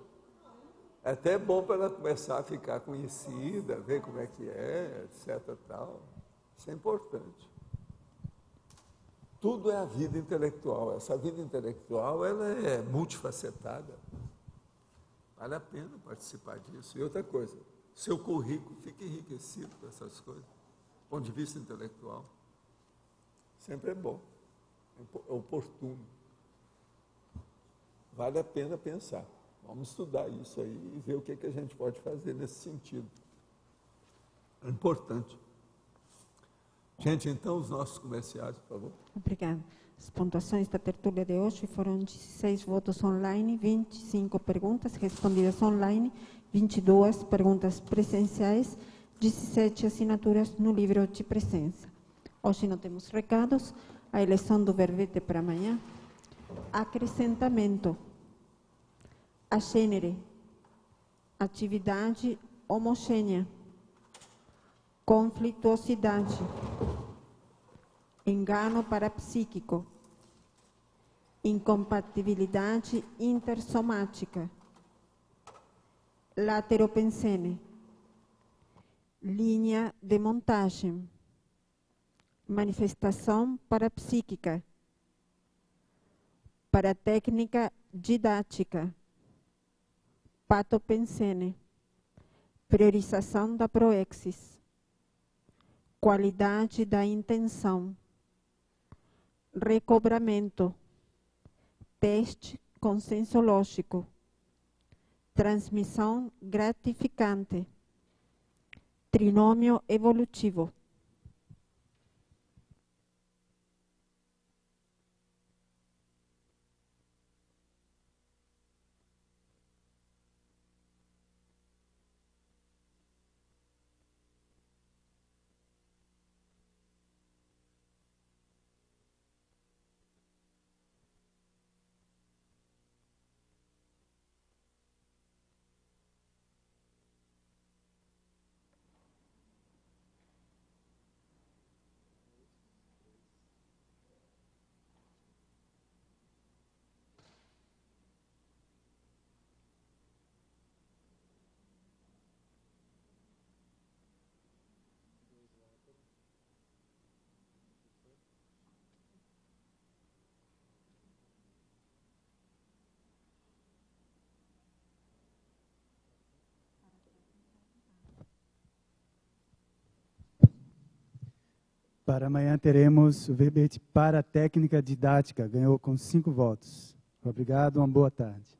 É até bom para ela começar a ficar conhecida, ver como é que é, etc. Tal. Isso é importante. Tudo é a vida intelectual. Essa vida intelectual ela é multifacetada. Vale a pena participar disso. E outra coisa, seu currículo fica enriquecido com essas coisas. Do ponto de vista intelectual. Sempre é bom. É oportuno. Vale a pena pensar. Vamos estudar isso aí e ver o que a gente pode fazer nesse sentido. É importante. Gente, então, os nossos comerciais, por favor. Obrigada. As pontuações da tertúlia de hoje foram 16 votos online, 25 perguntas respondidas online, 22 perguntas presenciais, 17 assinaturas no livro de presença. Hoje não temos recados. A eleição do verbete para amanhã. Acrescentamento. A gênero. Atividade homogênea. Conflituosidade. Engano parapsíquico. Incompatibilidade intersomática. Lateropensene. Linha de montagem. Manifestação parapsíquica. Paratécnica didática. Patopensene. Priorização da proexis. Qualidade da intenção. Recobramento. Teste conscienciológico. Transmissão gratificante. Trinômio evolutivo. Para amanhã teremos o verbete para técnica didática, ganhou com 5 votos. Obrigado, uma boa tarde.